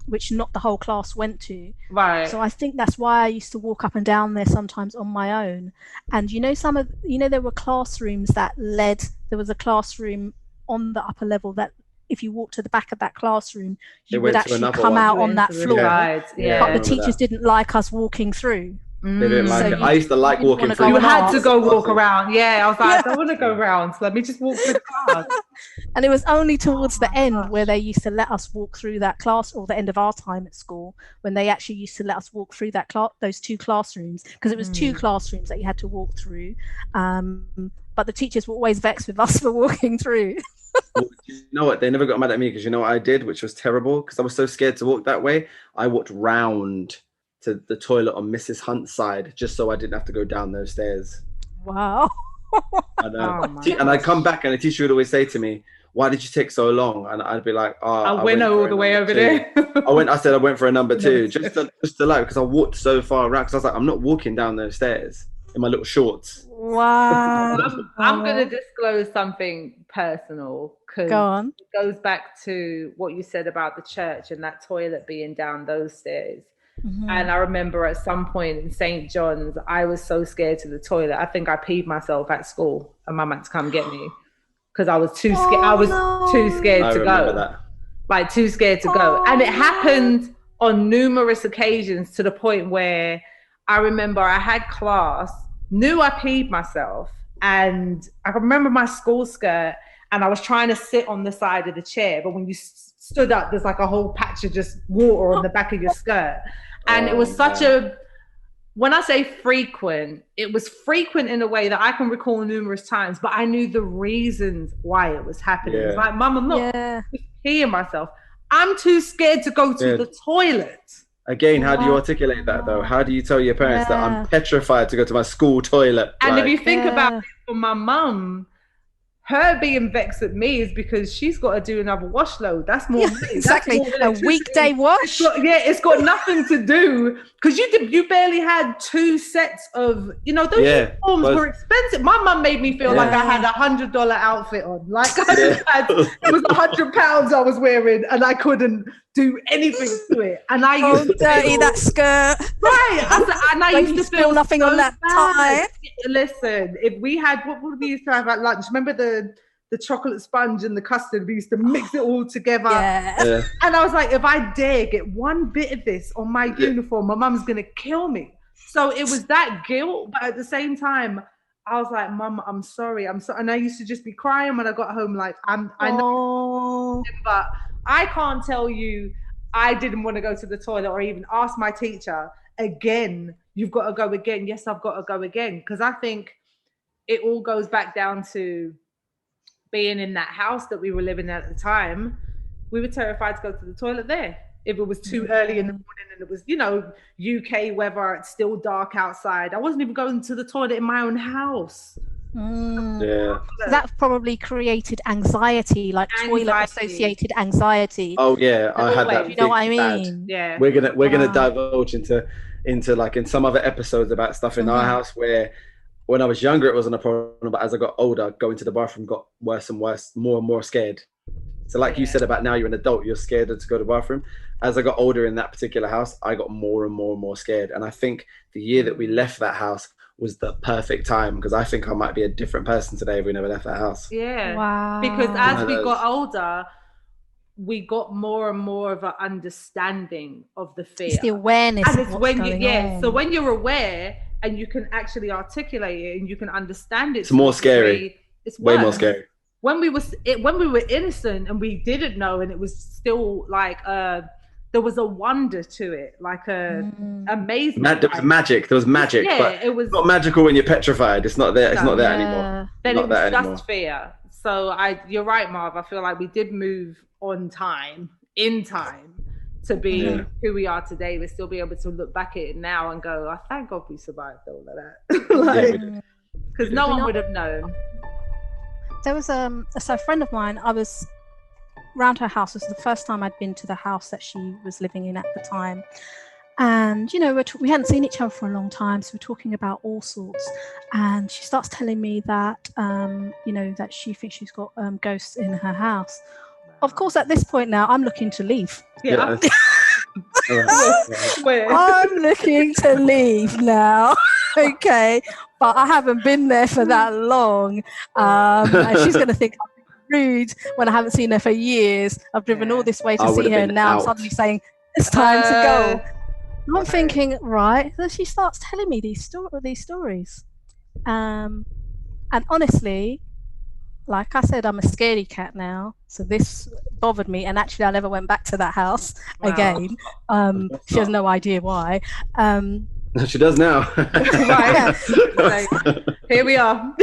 C: Which not the whole class went to.
B: Right.
C: So I think that's why I used to walk up and down there sometimes on my own. And there were classrooms that there was a classroom on the upper level that if you walked to the back of that classroom, you would actually come out on that floor. But the teachers didn't like us walking through.
A: They didn't like it. I used to like walking through.
B: You had to go walk around. Yeah, I was like, I don't want to go around, so let me just walk through the class.
C: And it was only towards the end where they used to let us walk through that class, or the end of our time at school, when they actually used to let us walk through those two classrooms, because it was two classrooms that you had to walk through. But the teachers were always vexed with us for walking through.
A: Well, you know what? They never got mad at me because you know what I did, which was terrible, because I was so scared to walk that way. I walked round to the toilet on Mrs. Hunt's side just so I didn't have to go down those stairs.
C: Wow.
A: I know. And I'd come back and the teacher would always say to me, why did you take so long? And I'd be like,
B: I went all the way over there.
A: I went for a number 2 just to like, because I walked so far around, because I was like, I'm not walking down those stairs in my little shorts.
C: Wow.
B: I'm going to disclose something personal, because it goes back to what you said about the church and that toilet being down those stairs. And I remember at some point in St. John's, I was so scared to the toilet. I think I peed myself at school and Mum had to come get me because I was too scared. I was too scared to go. That. Like too scared to go. And it happened on numerous occasions to the point where I remember I had class, knew I peed myself, and I remember my school skirt, and I was trying to sit on the side of the chair, but when you stood up, there's like a whole patch of just water on the back of your skirt. And it was such when I say frequent, it was frequent in a way that I can recall numerous times, but I knew the reasons why it was happening. It was like, Mum, I'm not just peeing myself. I'm too scared to go to the toilet.
A: Again, how do you articulate that though? How do you tell your parents that I'm petrified to go to my school toilet?
B: And if you think about it, for my mum, her being vexed at me is because she's got to do another wash load. That's more
C: exactly a weekday wash.
B: It's got nothing to do, because you barely had 2 sets of, those uniforms were expensive. My mum made me feel like I had $100 outfit on, like it was £100 I was wearing, and I couldn't do anything to it. And I used to
C: dirty that skirt,
B: right? And I used to feel
C: nothing on that tie.
B: Listen, if we had, what would we used to have at lunch? Remember the chocolate sponge and the custard? We used to mix it all together. And I was like, if I dare get one bit of this on my uniform, my mum's gonna kill me. So it was that guilt, but at the same time, I was like, Mum, I'm sorry. I'm sorry. And I used to just be crying when I got home. Like, I know, but I can't tell you I didn't want to go to the toilet or even ask my teacher again. You've got to go again. Yes, I've got to go again. Because I think it all goes back down to being in that house that we were living in at the time. We were terrified to go to the toilet there. If it was too early in the morning and it was, UK weather, it's still dark outside. I wasn't even going to the toilet in my own house.
C: Yeah. So that probably created anxiety, like toilet-associated anxiety.
A: Oh yeah, I had that.
C: You know what I mean?
B: Bad. Yeah.
A: We're gonna divulge into like in some other episodes about stuff in our house where when I was younger it wasn't a problem, but as I got older, going to the bathroom got worse and worse, more and more scared. So like you said about now you're an adult, you're scared to go to the bathroom. As I got older in that particular house, I got more and more and more scared. And I think the year that we left that house was the perfect time, because I think I might be a different person today if we never left that house.
B: Yeah.
C: Wow.
B: Because as we got older, we got more and more of an understanding of the fear.
C: It's the awareness.
B: And it's when on. So when you're aware and you can actually articulate it and you can understand it,
A: it's more scary.
B: It's
A: way more scary.
B: When we were innocent and we didn't know, and it was still like there was a wonder to it, like amazing.
A: There was magic. There was magic.
B: Yeah,
A: but
B: it was
A: not magical when you're petrified. It's not there. It's not there anymore.
B: Then it was just fear. So you're right, Marv. I feel like we did move in time to be who we are today. We'll still be able to look back at it now and go, I thank God we survived all of that. Because no one would have known.
C: There was so a friend of mine, I was around her house. It was the first time I'd been to the house that she was living in at the time. And, we hadn't seen each other for a long time. So we're talking about all sorts. And she starts telling me that, that she thinks she's got ghosts in her house. Of course, at this point now, I'm looking to leave.
B: Yeah.
C: I'm looking to leave now. Okay. But I haven't been there for that long. And she's going to think I'm rude when I haven't seen her for years. I've driven all this way to see her. And now I'm suddenly saying, it's time to go. I'm thinking, right. So she starts telling me these stories. And honestly, like I said, I'm a scaredy cat now. So this bothered me. And actually, I never went back to that house again. She has no idea why.
A: She does now.
B: Right. Here we are.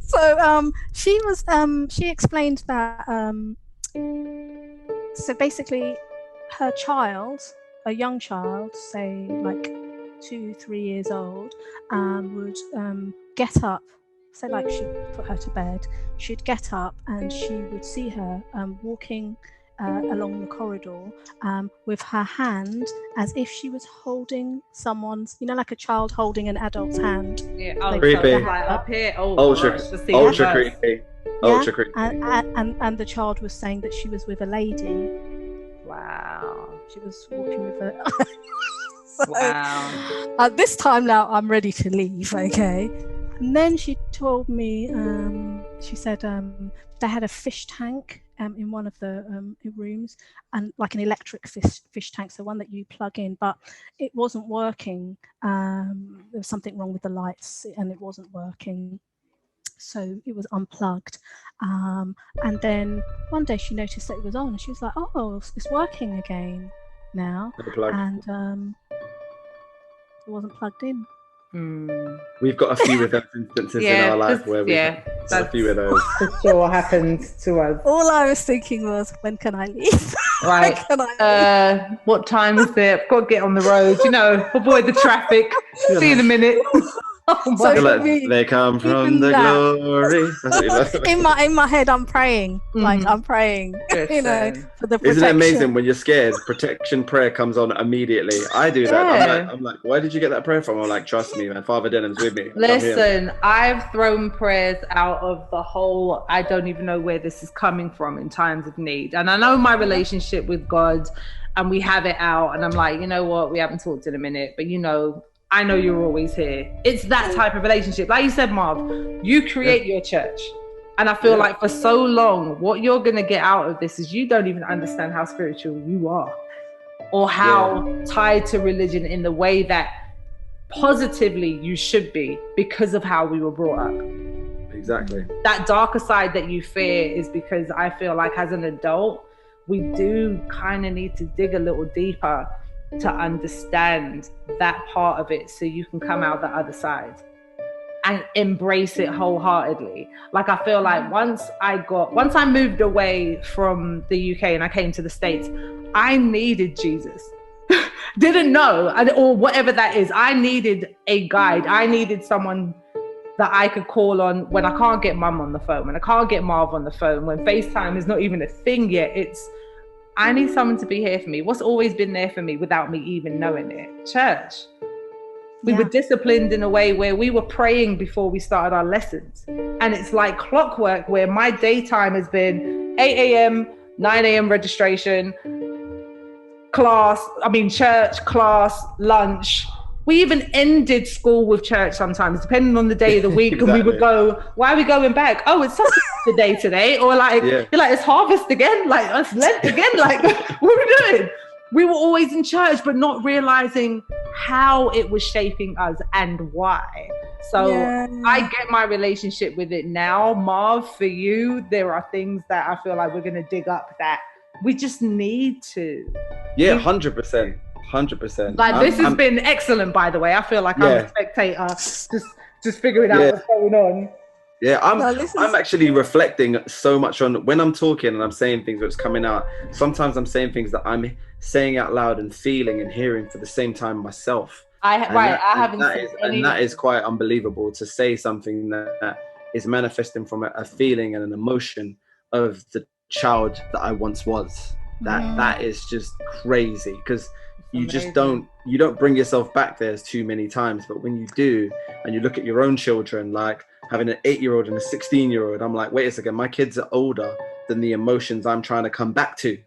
C: So she explained that so basically her child, a young child, say like 2-3 years old, would get up. So like she put her to bed, she'd get up and she would see her walking along the corridor with her hand as if she was holding someone's, like a child holding an adult's hand.
B: Yeah,
A: creepy.
B: So like up here.
A: Ultra creepy. Ultra creepy.
C: And the child was saying that she was with a lady.
B: Wow.
C: She was walking with a...
B: Wow.
C: At this time now, I'm ready to leave, okay? And then she told me, she said they had a fish tank in one of the rooms, and like an electric fish tank, so one that you plug in, but it wasn't working. There was something wrong with the lights and it wasn't working. So it was unplugged. And then one day she noticed that it was on and she was like, oh, it's working again now. And it wasn't plugged in.
A: We've got a few of those instances in our life where we've got a few of those.
B: That's sure what happened to us.
C: All I was thinking was, when can I leave?
B: Right. What time is it? I've got to get on the road, avoid the traffic. See you in a minute.
C: So
A: they come from the glory.
C: In my head, I'm praying. Like I'm praying, for the protection.
A: Isn't it amazing when you're scared? Protection prayer comes on immediately. I do that.
B: Yeah.
A: I'm like, why did you get that prayer from? I'm like, trust me, man. Father Denham's with me.
B: Listen, I've thrown prayers out of the whole. I don't even know where this is coming from in times of need, and I know my relationship with God, and we have it out. And I'm like, you know what? We haven't talked in a minute, but I know you're always here. It's that type of relationship. Like you said, Marv, you create your church. And I feel like for so long, what you're going to get out of this is you don't even understand how spiritual you are or how tied to religion in the way that positively you should be because of how we were brought up.
A: Exactly.
B: That darker side that you fear is because I feel like as an adult, we do kind of need to dig a little deeper to understand that part of it so you can come out the other side and embrace it wholeheartedly. Like I feel like once I moved away from the UK and I came to the States, I needed Jesus. Didn't know, or whatever that is. I needed a guide. I needed someone that I could call on when I can't get mum on the phone, when I can't get Marv on the phone, when FaceTime is not even a thing yet. I need someone to be here for me. What's always been there for me without me even knowing it? Church. We were disciplined in a way where we were praying before we started our lessons. And it's like clockwork where my daytime has been 8 a.m., 9 a.m. registration, church, class, lunch. We even ended school with church sometimes, depending on the day of the week. Exactly. And we would go, why are we going back? Oh, it's such a day today. Or like, you're like, it's harvest again. Like, it's Lent again. Like, what are we doing? We were always in church, but not realizing how it was shaping us and why. So I get my relationship with it now. Marv, for you, there are things that I feel like we're going to dig up that we just need to.
A: Yeah, 100%. 100%.
B: Like this has been excellent, by the way. I feel like I'm a spectator, just figuring out what's going on.
A: Yeah, I'm actually reflecting so much on when I'm talking and I'm saying things that's coming out. Sometimes I'm saying things that I'm saying out loud and feeling and hearing for the same time myself. That is quite unbelievable to say something that is manifesting from a feeling and an emotion of the child that I once was. That is just crazy because you just don't bring yourself back there too many times. But when you do, and you look at your own children, like having an 8-year-old and a 16-year-old, I'm like, wait a second, my kids are older than the emotions I'm trying to come back to.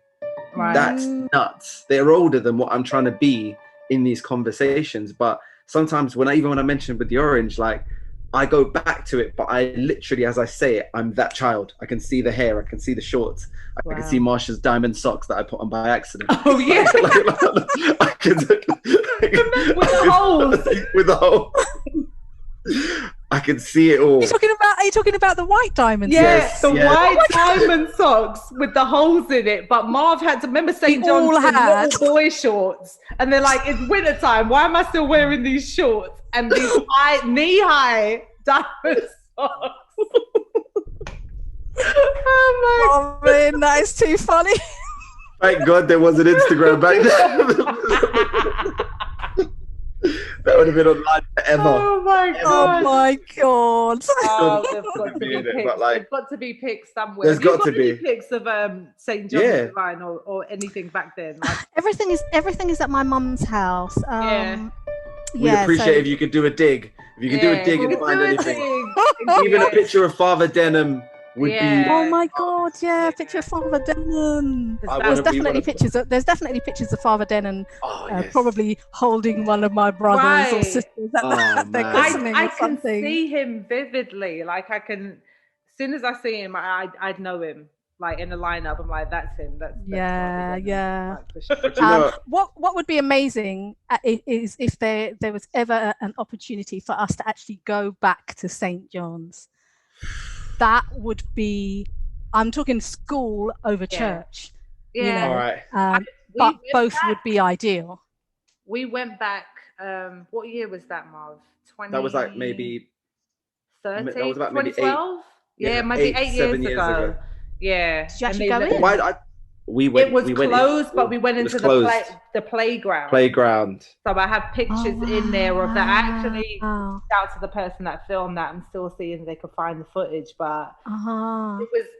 A: Right. That's nuts. They're older than what I'm trying to be in these conversations. But sometimes when I mentioned with the orange, like I go back to it, but I literally, as I say it, I'm that child. I can see the hair, I can see the shorts, I can see Marsha's diamond socks that I put on by accident.
B: Oh yeah,
A: I can, with
B: the holes.
A: With the hole. I can see it all.
C: Are you talking about the white diamonds?
B: Yes, the white diamond socks with the holes in it. But Marv had to remember St. John's little boy shorts, and they're like, it's winter time. Why am I still wearing these shorts and these knee-high diamond socks?
C: Oh man, that is too funny.
A: Thank God there was an Instagram back then. That would have been online forever.
B: Oh my god!
C: Oh my god!
B: Oh, there's got to be pics. There's got to be pics somewhere.
A: There's got to be
B: pics of St. John's Divine or anything back then. Like,
C: everything is at my mum's house.
A: We'd appreciate if you could do a dig. If you could do a dig and find anything, even a picture of Father Denham would be.
C: Oh my god! Yeah, picture of Father Denham. There's definitely pictures of Father Denham, probably holding one of my brothers or sisters at their christening.
B: I can see him vividly. Like I can, as soon as I see him, I'd know him. Like in the lineup, I'm like, that's him. That's
C: What would be amazing is if there was ever an opportunity for us to actually go back to St. John's. That would be, I'm talking school over church.
B: Yeah.
C: You know,
A: all right.
C: But both would be ideal.
B: We went back, what year was that, Marv?
A: That was like maybe
B: 13,
A: that was about maybe
B: 2012? Maybe 8 years ago. Yeah.
C: Did you actually go in?
A: It
B: was closed, but we went into the playground. So I have pictures in there of that. I actually out to the person that filmed that. I'm still seeing if they could find the footage, but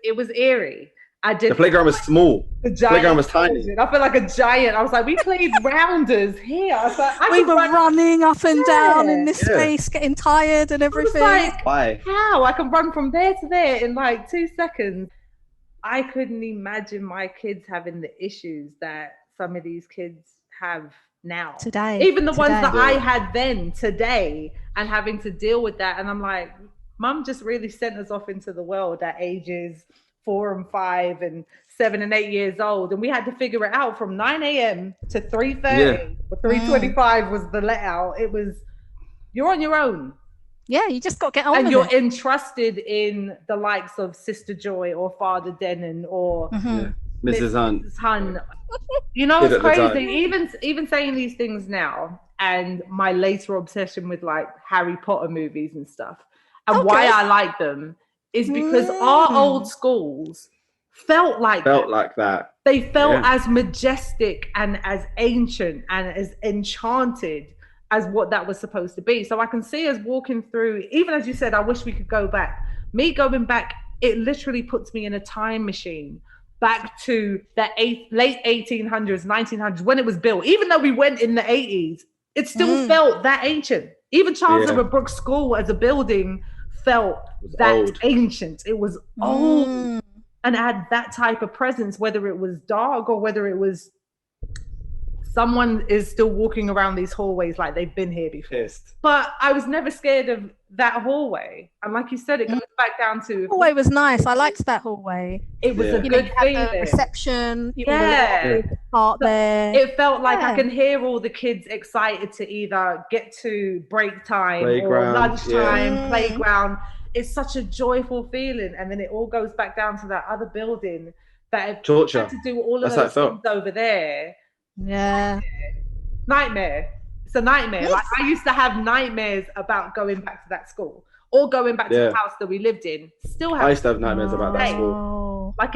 B: it was eerie.
A: The playground was small. The playground was tiny.
B: I feel like a giant. I was like, we played rounders here. I was like,
C: we were running up and down in this space, getting tired and everything.
B: Like, why? How? I can run from there to there in like 2 seconds. I couldn't imagine my kids having the issues that some of these kids have now.
C: Today.
B: Even the ones that I had then, today, and having to deal with that. And I'm like, Mum just really sent us off into the world at ages 4 and 5 and 7 and 8 years old. And we had to figure it out from 9 a.m. to 3:30 or 3:25 was the let out. It was you're on your own.
C: Yeah, you just got to get on
B: and
C: with
B: you're
C: it.
B: entrusted in the likes of Sister Joy or Father Denon or
A: Mrs. Hunt.
B: Mrs. Hunt. You know, it's crazy. Even saying these things now, and my later obsession with like Harry Potter movies and stuff, and why I like them is because our old schools felt like
A: that.
B: They felt as majestic and as ancient and as enchanted as what that was supposed to be. So I can see us walking through, even as you said, I wish we could go back. Me going back, it literally puts me in a time machine back to the late 1800s, 1900s, when it was built. Even though we went in the 80s, it still felt that ancient. Even Charles River Brook School as a building felt that old. Ancient. It was old and had that type of presence, whether it was dark or whether it was someone is still walking around these hallways like they've been here before. But I was never scared of that hallway. And like you said, it goes back down to...
C: The hallway was nice. I liked that hallway.
B: It was a good feeling.
C: The reception. Part there.
B: It felt like I can hear all the kids excited to either get to break time or lunchtime, playground. It's such a joyful feeling. And then it all goes back down to that other building that had to do all of those things over there.
C: Yeah.
B: Nightmare. It's a nightmare. Yes. Like I used to have nightmares about going back to that school or going back to the house that we lived in. Still have.
A: I used to have nightmares about that school.
B: Like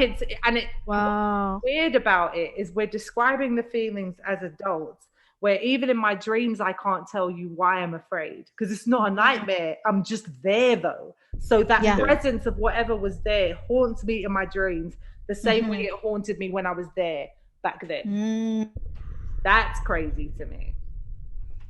B: what's weird about it is we're describing the feelings as adults, where even in my dreams I can't tell you why I'm afraid, because it's not a nightmare. I'm just there though. So that presence of whatever was there haunts me in my dreams the same way it haunted me when I was there back then. That's crazy to me.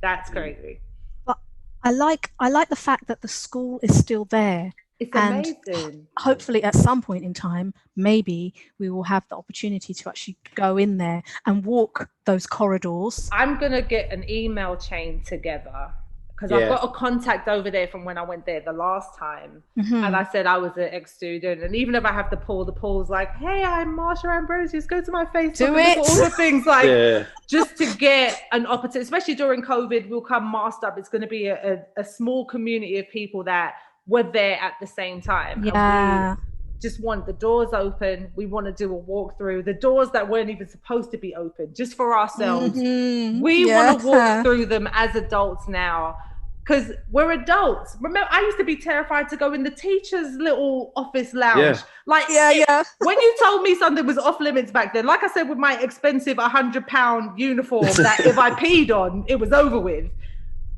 B: That's crazy.
C: But I like the fact that the school is still there.
B: It's amazing.
C: Hopefully at some point in time, maybe we will have the opportunity to actually go in there and walk those corridors.
B: I'm going to get an email chain together because I've got a contact over there from when I went there the last time. And I said I was an ex-student. And even if I have to pull the polls like, hey, I'm Marsha Ambrosius, go to my Facebook.
C: Do it.
B: All the things like just to get an opportunity, especially during COVID, we'll come masked up. It's going to be a small community of people that were there at the same time.
C: Yeah.
B: Just want the doors open. We want to do a walkthrough. The doors that weren't even supposed to be open, just for ourselves. We want to walk through them as adults now, because we're adults. Remember, I used to be terrified to go in the teacher's little office lounge. When you told me something was off limits back then, like I said, with my expensive £100 uniform that if I peed on, it was over with.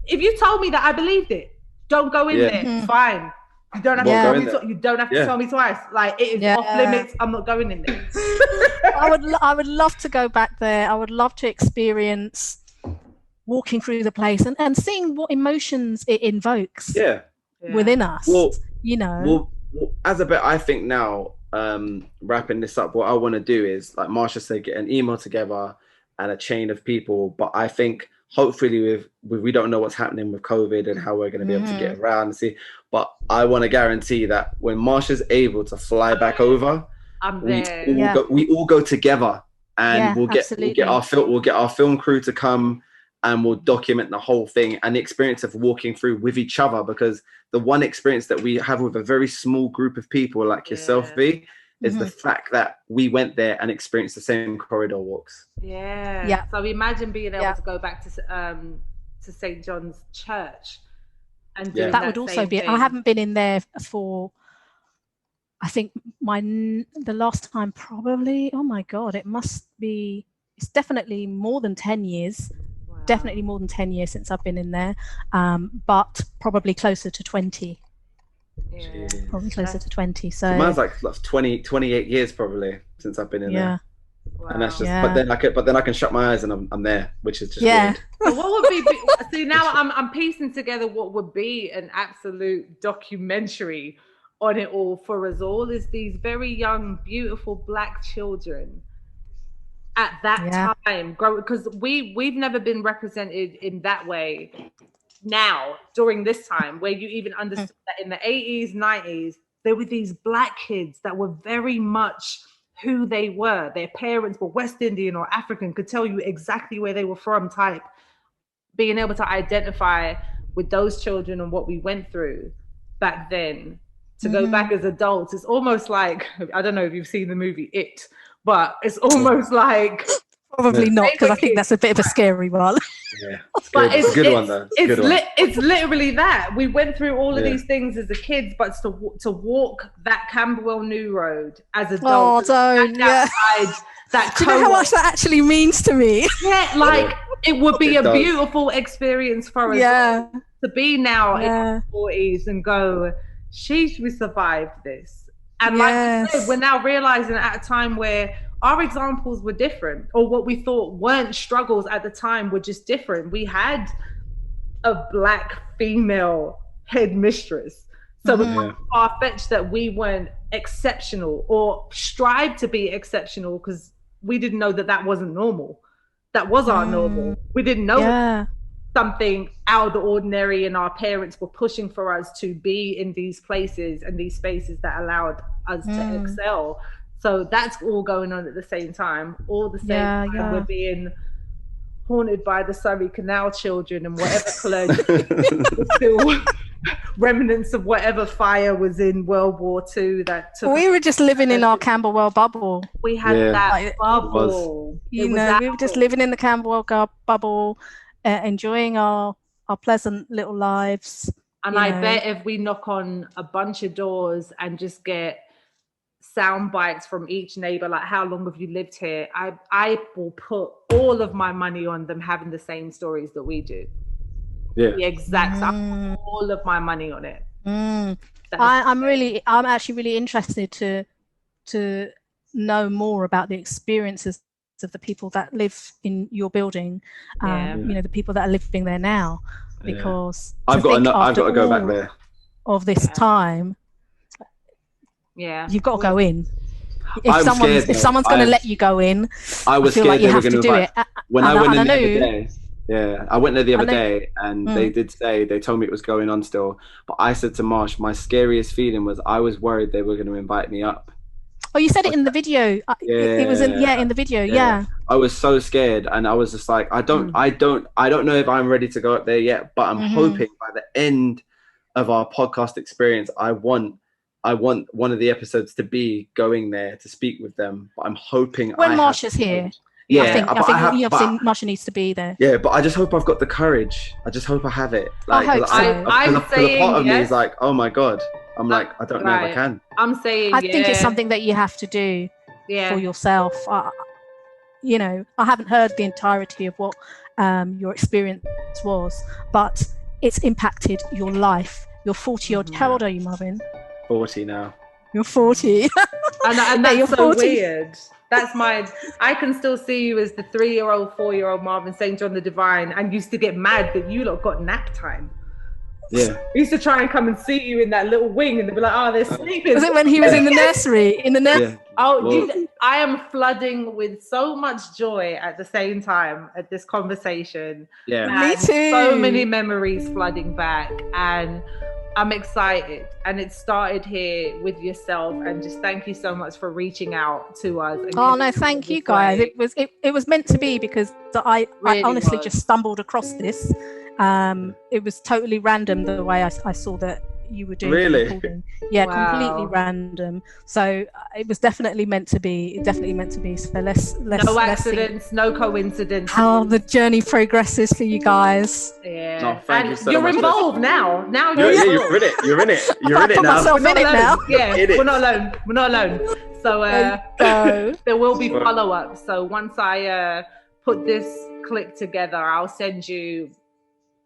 B: If you told me that, I believed it. Don't go in there. It's fine. You don't have to tell me. You don't have to tell me twice. Like it is off limits. I'm not going in there.
C: I would love to go back there. I would love to experience walking through the place and seeing what emotions it invokes within us. Well,
A: as a bit, I think now, wrapping this up, what I want to do is, like Marsha said, get an email together and a chain of people. But I think hopefully with we don't know what's happening with COVID and how we're going to be able to get around and see. But I want to guarantee that when Marsha's able to fly back over, we all go together and we'll get our film crew to come and we'll document the whole thing and the experience of walking through with each other, because the one experience that we have with a very small group of people like yourself, V, is the fact that we went there and experienced the same corridor walks.
B: So imagine being able to go back to St. John's Church and do
C: that would also be. I haven't been in there for, I think the last time probably, oh my God, it's definitely more than 10 years. Wow. Definitely more than 10 years since I've been in there, but probably closer to 20. Probably closer to 20. So
A: mine's like 28 years probably since I've been in there.
B: Wow.
A: And that's just but then I can shut my eyes and I'm there, which is just weird.
B: So what would be see now I'm piecing together what would be an absolute documentary on it all for us all, is these very young, beautiful Black children at that time grow, because we've never been represented in that way. Now, during this time, where you even understood that in the 80s, 90s, there were these Black kids that were very much who they were. Their parents were West Indian or African, could tell you exactly where they were from type. Being able to identify with those children and what we went through back then to go back as adults, it's almost like, I don't know if you've seen the movie It, but it's almost like
C: probably not, because I think that's a bit of a scary one.
A: Yeah, it's a good one though.
B: It's literally that we went through all of these things as a kids, but to walk that Camberwell New Road as adults, that
C: do you know how much that actually means to me?
B: Yeah, like it would be a beautiful experience for us to be now in our 40s and go, sheesh, we survived this. And like you said, we're now realizing at a time where our examples were different, or what we thought weren't struggles at the time were just different. We had a Black female headmistress. So it was far-fetched that we weren't exceptional or strive to be exceptional, because we didn't know that wasn't normal. That was our normal. We didn't know something out of the ordinary, and our parents were pushing for us to be in these places and these spaces that allowed us to excel. So that's all going on at the same time. All the same time we're being haunted by the Surrey Canal children and whatever clergy was still remnants of whatever fire was in World War II that took.
C: We were just living in our Camberwell bubble.
B: We had that bubble.
C: We were just living in the Camberwell bubble, enjoying our pleasant little lives.
B: And I bet if we knock on a bunch of doors and just get sound bites from each neighbor, like, how long have you lived here? I will put all of my money on them having the same stories that we do.
A: Yeah,
B: the exact. I put all of my money on it.
C: I'm actually really interested to know more about the experiences of the people that live in your building. The people that are living there now, because
A: I've got to go back there.
C: Of this time.
B: Yeah,
C: you've got to go in. If someone's going to let you go in,
A: I was
C: feel
A: scared
C: like you have to do it.
A: When I went in the other day, I went there the other day, and they told me it was going on still. But I said to Marsh, my scariest feeling was I was worried they were going to invite me up.
C: Oh, you said it in the video. It was in the video. Yeah.
A: I was so scared, and I was just like, I don't know if I'm ready to go up there yet. But I'm hoping by the end of our podcast experience, I want one of the episodes to be going there to speak with them. But I'm hoping
C: when Marsha's here.
A: Yeah,
C: I think Marsha needs to be there.
A: Yeah, but I just hope I've got the courage. I just hope I have it.
C: Like, I hope so.
B: I'm saying,
A: the part of me is like, oh my God. I'm like, I don't know if I can.
B: I'm saying,
C: I think it's something that you have to do for yourself. I haven't heard the entirety of what your experience was, but it's impacted your life. You're 40 odd. How old are you, Marvin?
A: 40 now.
C: You're 40.
B: and that's so weird. That's I can still see you as the 3-year-old, 4-year-old Marvin St. John the Divine, and used to get mad that you lot got nap time.
A: Yeah.
B: I used to try and come and see you in that little wing, and they'd be like, oh, they're sleeping.
C: Was it when he was in the nursery?
A: Yeah.
B: I am flooding with so much joy at the same time at this conversation.
A: Yeah.
C: Me too.
B: So many memories flooding back, and I'm excited. And it started here with yourself, and just thank you so much for reaching out to us.
C: No, thank you guys. It was meant to be, because I honestly just stumbled across this. It was totally random the way I saw that you were doing recording. Yeah, completely random. So it was definitely meant to be. So let's
B: no accidents, no coincidence.
C: How the journey progresses for you guys.
B: Yeah.
A: No, thank you so
B: you're
A: much.
B: involved now. Now
A: you're in it. You're in it. You're in it now.
C: Myself in it now.
B: Yeah, we're not alone. We're not alone. So there will be follow-up. So once I put this clip together, I'll send you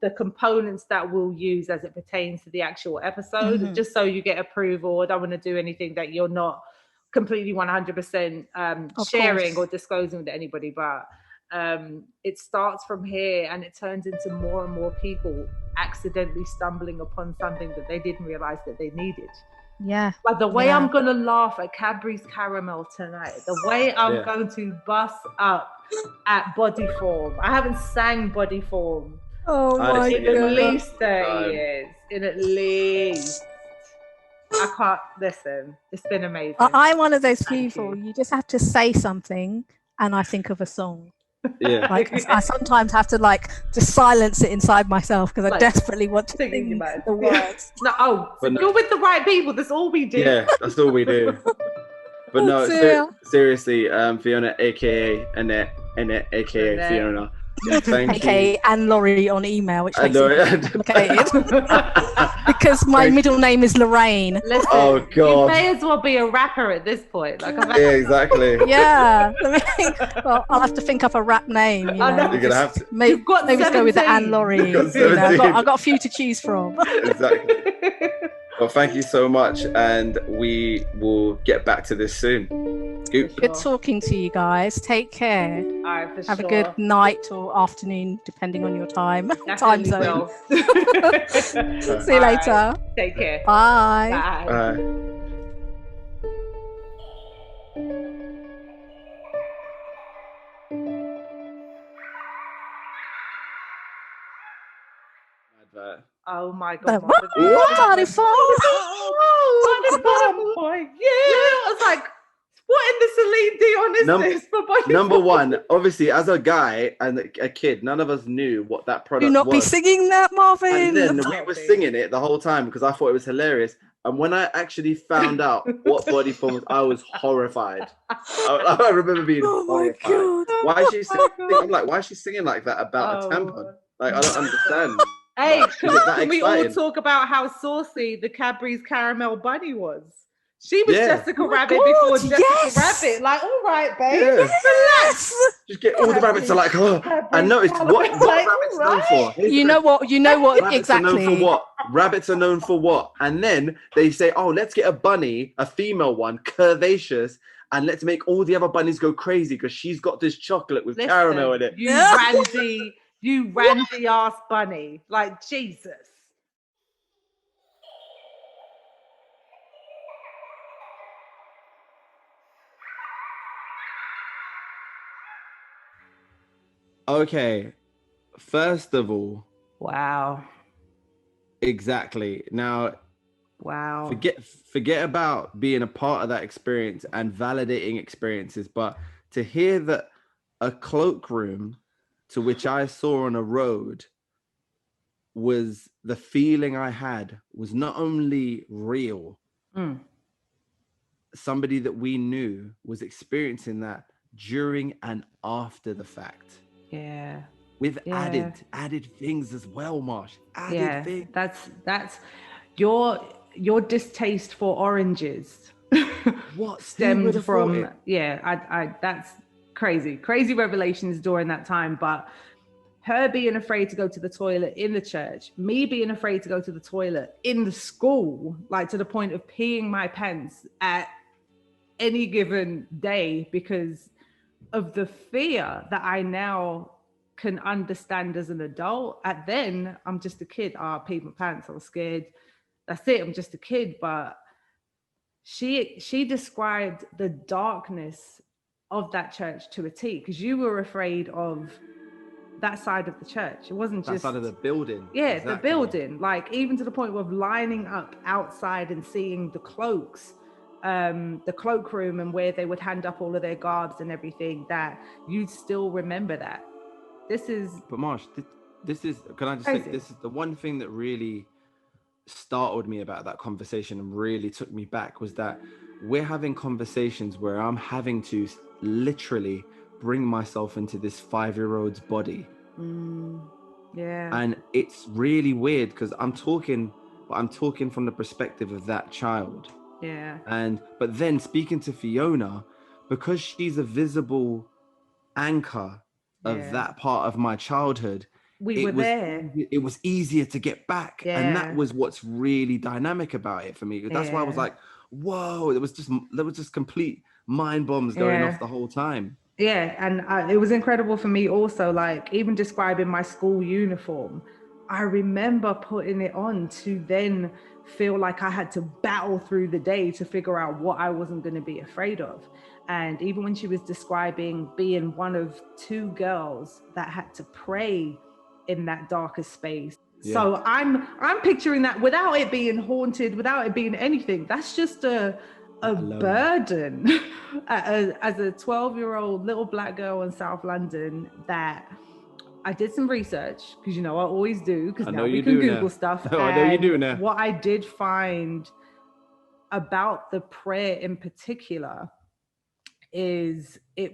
B: the components that we'll use as it pertains to the actual episode, just so you get approval. I don't want to do anything that you're not completely 100% sharing or disclosing with anybody, but it starts from here, and it turns into more and more people accidentally stumbling upon something that they didn't realize that they needed.
C: Yeah.
B: Like the way I'm going to laugh at Cadbury's Caramel tonight, the way I'm going to bust up at Body Form. I haven't sang Body Form.
C: Oh my God.
B: In at least 30 years. In at least. I can't listen. It's been amazing.
C: I'm one of those people. You just have to say something, and I think of a song.
A: Yeah.
C: Like I sometimes have to like just silence it inside myself because I desperately want to sing the words.
B: No, you're with the right people. That's all we do.
A: Yeah, that's all we do. But no, seriously, Fiona, aka Annette, aka Fiona. Thank you.
C: And Laurie on email, which makes it complicated. Because my middle name is Lorraine.
B: Listen,
A: oh God!
B: You may as well be a rapper at this point. Like,
A: yeah, exactly.
C: Yeah. Well, I'll have to think up a rap name. You know,
A: you're gonna have to.
C: Maybe go with the Anne Laurie. I've got a few to choose from.
A: Exactly. Well, thank you so much, and we will get back to this soon.
C: Good talking to you guys. Take care.
B: All right,
C: Have a good night or afternoon, depending on your time zone. See you later.
B: Right. Take care.
C: Bye.
A: Bye.
B: Oh my God.
C: Body fall.
B: Boy. Yeah. I was like, what in the Celine Dion is this?
A: Number one, obviously, as a guy and a kid, none of us knew what that product was.
C: Do not be singing that, Marvin.
A: And then we were singing it the whole time because I thought it was hilarious. And when I actually found out what body form was, I was horrified. I remember being horrified.
C: God.
A: Why is she singing? I'm like, why is she singing like that about a tampon? Like, I don't understand.
B: Hey, can we all talk about how saucy the Cadbury's Caramel Bunny was? She was Jessica Rabbit before Jessica Rabbit. Like, all right, babe, relax.
A: Just get all the rabbits are like, oh. I noticed what rabbits known for.
C: You know what
A: rabbits
C: exactly.
A: Are known for what? Rabbits are known for what? And then they say, oh, let's get a bunny, a female one, curvaceous, and let's make all the other bunnies go crazy because she's got this chocolate with caramel in it.
B: You randy ass bunny. Like, Jesus.
A: Okay, first of all,
B: wow,
A: exactly. Now,
B: wow,
A: forget about being a part of that experience and validating experiences, but to hear that a cloakroom to which I saw on a road was the feeling I had was not only real, somebody that we knew was experiencing that during and after the fact.
B: Yeah.
A: With added things as well, Marsh. Added things.
B: That's your distaste for oranges.
A: What
B: stemmed from I that's crazy revelations during that time. But her being afraid to go to the toilet in the church, me being afraid to go to the toilet in the school, like to the point of peeing my pants at any given day because of the fear that I now can understand as an adult. At then, I'm just a kid. I peed my pants. I was scared. That's it. I'm just a kid. But she described the darkness of that church to a T, because you were afraid of that side of the church. It wasn't just
A: that side of the building.
B: Yeah, exactly. The building. Like, even to the point of lining up outside and seeing the cloaks. The cloakroom and where they would hand up all of their garbs and everything, that you'd still remember that.
A: But Marsh, this is, can I just
B: crazy.
A: say, this is the one thing that really startled me about that conversation and really took me back, was that we're having conversations where I'm having to literally bring myself into this 5-year-old's body.
B: Yeah.
A: And it's really weird because I'm talking from the perspective of that child.
B: Yeah.
A: But then speaking to Fiona, because she's a visible anchor of that part of my childhood, it was easier to get back. And that was what's really dynamic about it for me. That's why I was like, whoa, there was just complete mind bombs going off the whole time.
B: Yeah. And it was incredible for me also, like, even describing my school uniform, I remember putting it on to then feel like I had to battle through the day to figure out what I wasn't going to be afraid of. And even when she was describing being one of 2 girls that had to pray in that darker space. Yeah. So I'm picturing that without it being haunted, without it being anything. That's just a a burden as a 12-year-old little black girl in South London, that I did some research, because I always do, because now we can Google stuff.
A: I know you do now.
B: What I did find about the prayer in particular is it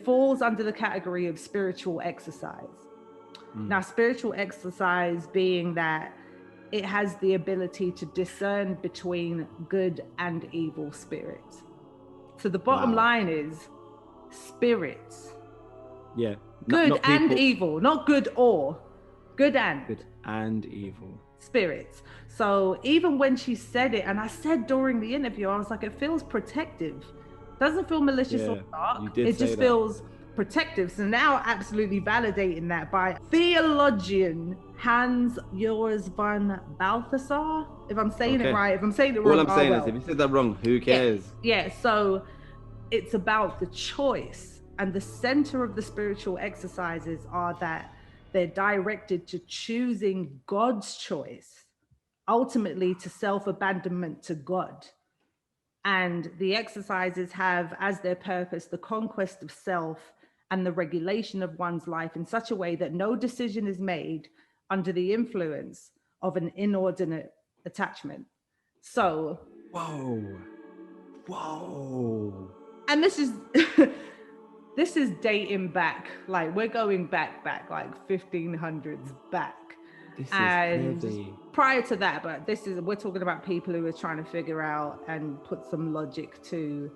B: falls under the category of spiritual exercise. Now, spiritual exercise being that it has the ability to discern between good and evil spirits. So the bottom line is spirits.
A: Yeah.
B: Good and evil, not good or. Good and
A: evil.
B: Spirits. So even when she said it, and I said during the interview, I was like, it feels protective. Doesn't feel malicious or dark. It just feels protective. So now absolutely validating that by theologian Hans Joris van Balthasar, if I'm saying it right. If I'm saying it wrong,
A: all I'm saying is if you said that wrong, who cares?
B: Yeah. So it's about the choice, and the center of the spiritual exercises are that they're directed to choosing God's choice, ultimately to self-abandonment to God. And the exercises have as their purpose the conquest of self and the regulation of one's life in such a way that no decision is made under the influence of an inordinate attachment. So,
A: whoa.
B: And this is this is dating back, like we're going back like 1500s back.
A: This is
B: and
A: heavy.
B: Prior to that, but we're talking about people who are trying to figure out and put some logic to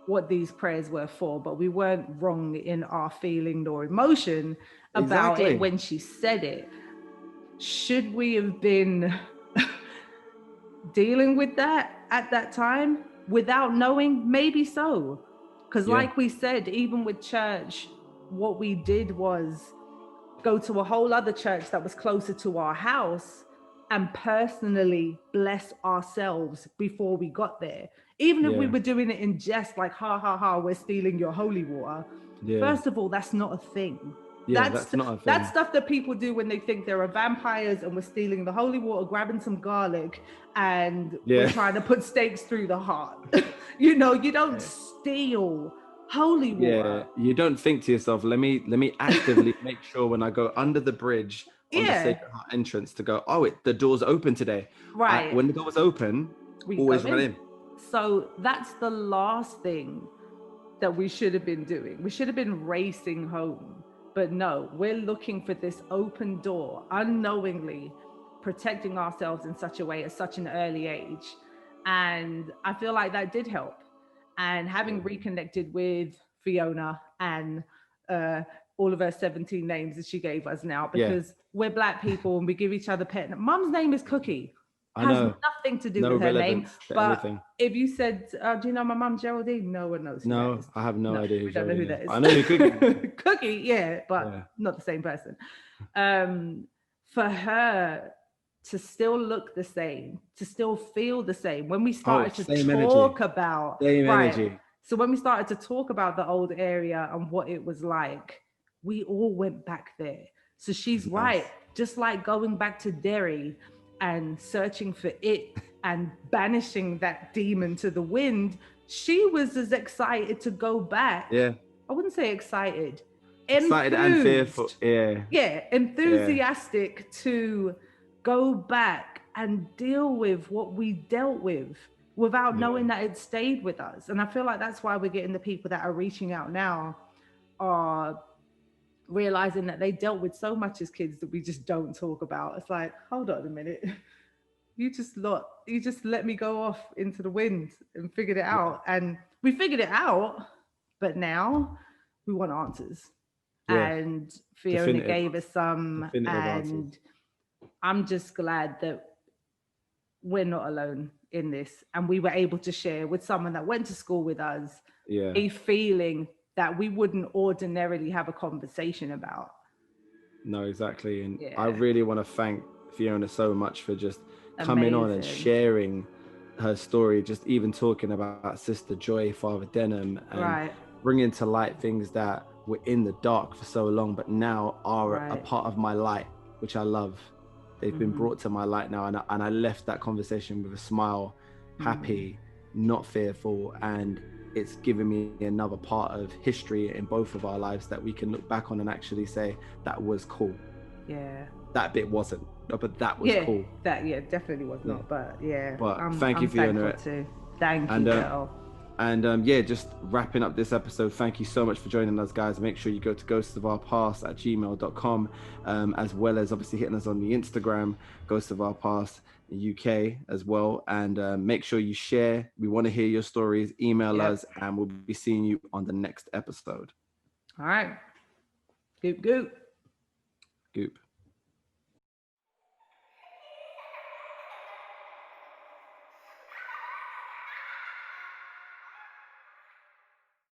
B: what these prayers were for, but we weren't wrong in our feeling nor emotion about it when she said it. Should we have been dealing with that at that time without knowing? Maybe so. Because like we said, even with church, what we did was go to a whole other church that was closer to our house and personally bless ourselves before we got there. Even if we were doing it in jest, like, ha, we're stealing your holy water. First of all, that's not a thing.
A: That's not a thing.
B: That's stuff that people do when they think there are vampires and we're stealing the holy water, grabbing some garlic, and we're trying to put stakes through the heart. You don't steal holy water.
A: Yeah, you don't think to yourself, let me actively make sure when I go under the bridge on the Sacred Heart entrance to go, the door's open today.
B: Right.
A: When the door was open, we always run in.
B: So that's the last thing that we should have been doing. We should have been racing home. But no, we're looking for this open door, unknowingly protecting ourselves in such a way at such an early age. And I feel like that did help. And having reconnected with Fiona and all of her 17 names that she gave us now, because we're Black people and we give each other pet. Mum's name is Cookie. Has nothing to do with her name. But if you said, do you know my mum Geraldine? No one knows who that is.
A: I have no idea who
B: we don't know who that is.
A: I know who Cookie.
B: Cookie, but not the same person. For her to still look the same, to still feel the same, when we started to talk about
A: energy.
B: So when we started to talk about the old area and what it was like, we all went back there. So she's right, just like going back to Derry and searching for it and banishing that demon to the wind, she was as excited to go back.
A: Yeah.
B: I wouldn't say excited
A: and fearful.
B: Enthusiastic to go back and deal with what we dealt with without knowing that it stayed with us. And I feel like that's why we're getting the people that are reaching out now are realizing that they dealt with so much as kids that we just don't talk about. It's like, hold on a minute. You just let me go off into the wind and figured it out. And we figured it out, but now we want answers. And Fiona gave us some, and answers. I'm just glad that we're not alone in this. And we were able to share with someone that went to school with us a feeling that we wouldn't ordinarily have a conversation about.
A: No, exactly. And I really want to thank Fiona so much for just coming on and sharing her story, just even talking about Sister Joy, Father Denham, and bringing to light things that were in the dark for so long, but now are a part of my light, which I love. They've been brought to my light now. And I left that conversation with a smile, happy, not fearful, and it's given me another part of history in both of our lives that we can look back on and actually say that was cool.
B: Yeah.
A: That bit wasn't, but that was cool.
B: That definitely was not. But
A: thank you, Fiona.
B: Too. Thank you, girl.
A: And just wrapping up this episode, thank you so much for joining us, guys. Make sure you go to ghostsofourpast@gmail.com, as well as obviously hitting us on the Instagram, Ghosts of Our Past UK as well. And make sure you share. We want to hear your stories. Email us, and we'll be seeing you on the next episode.
B: All right. Goop, goop.
A: Goop.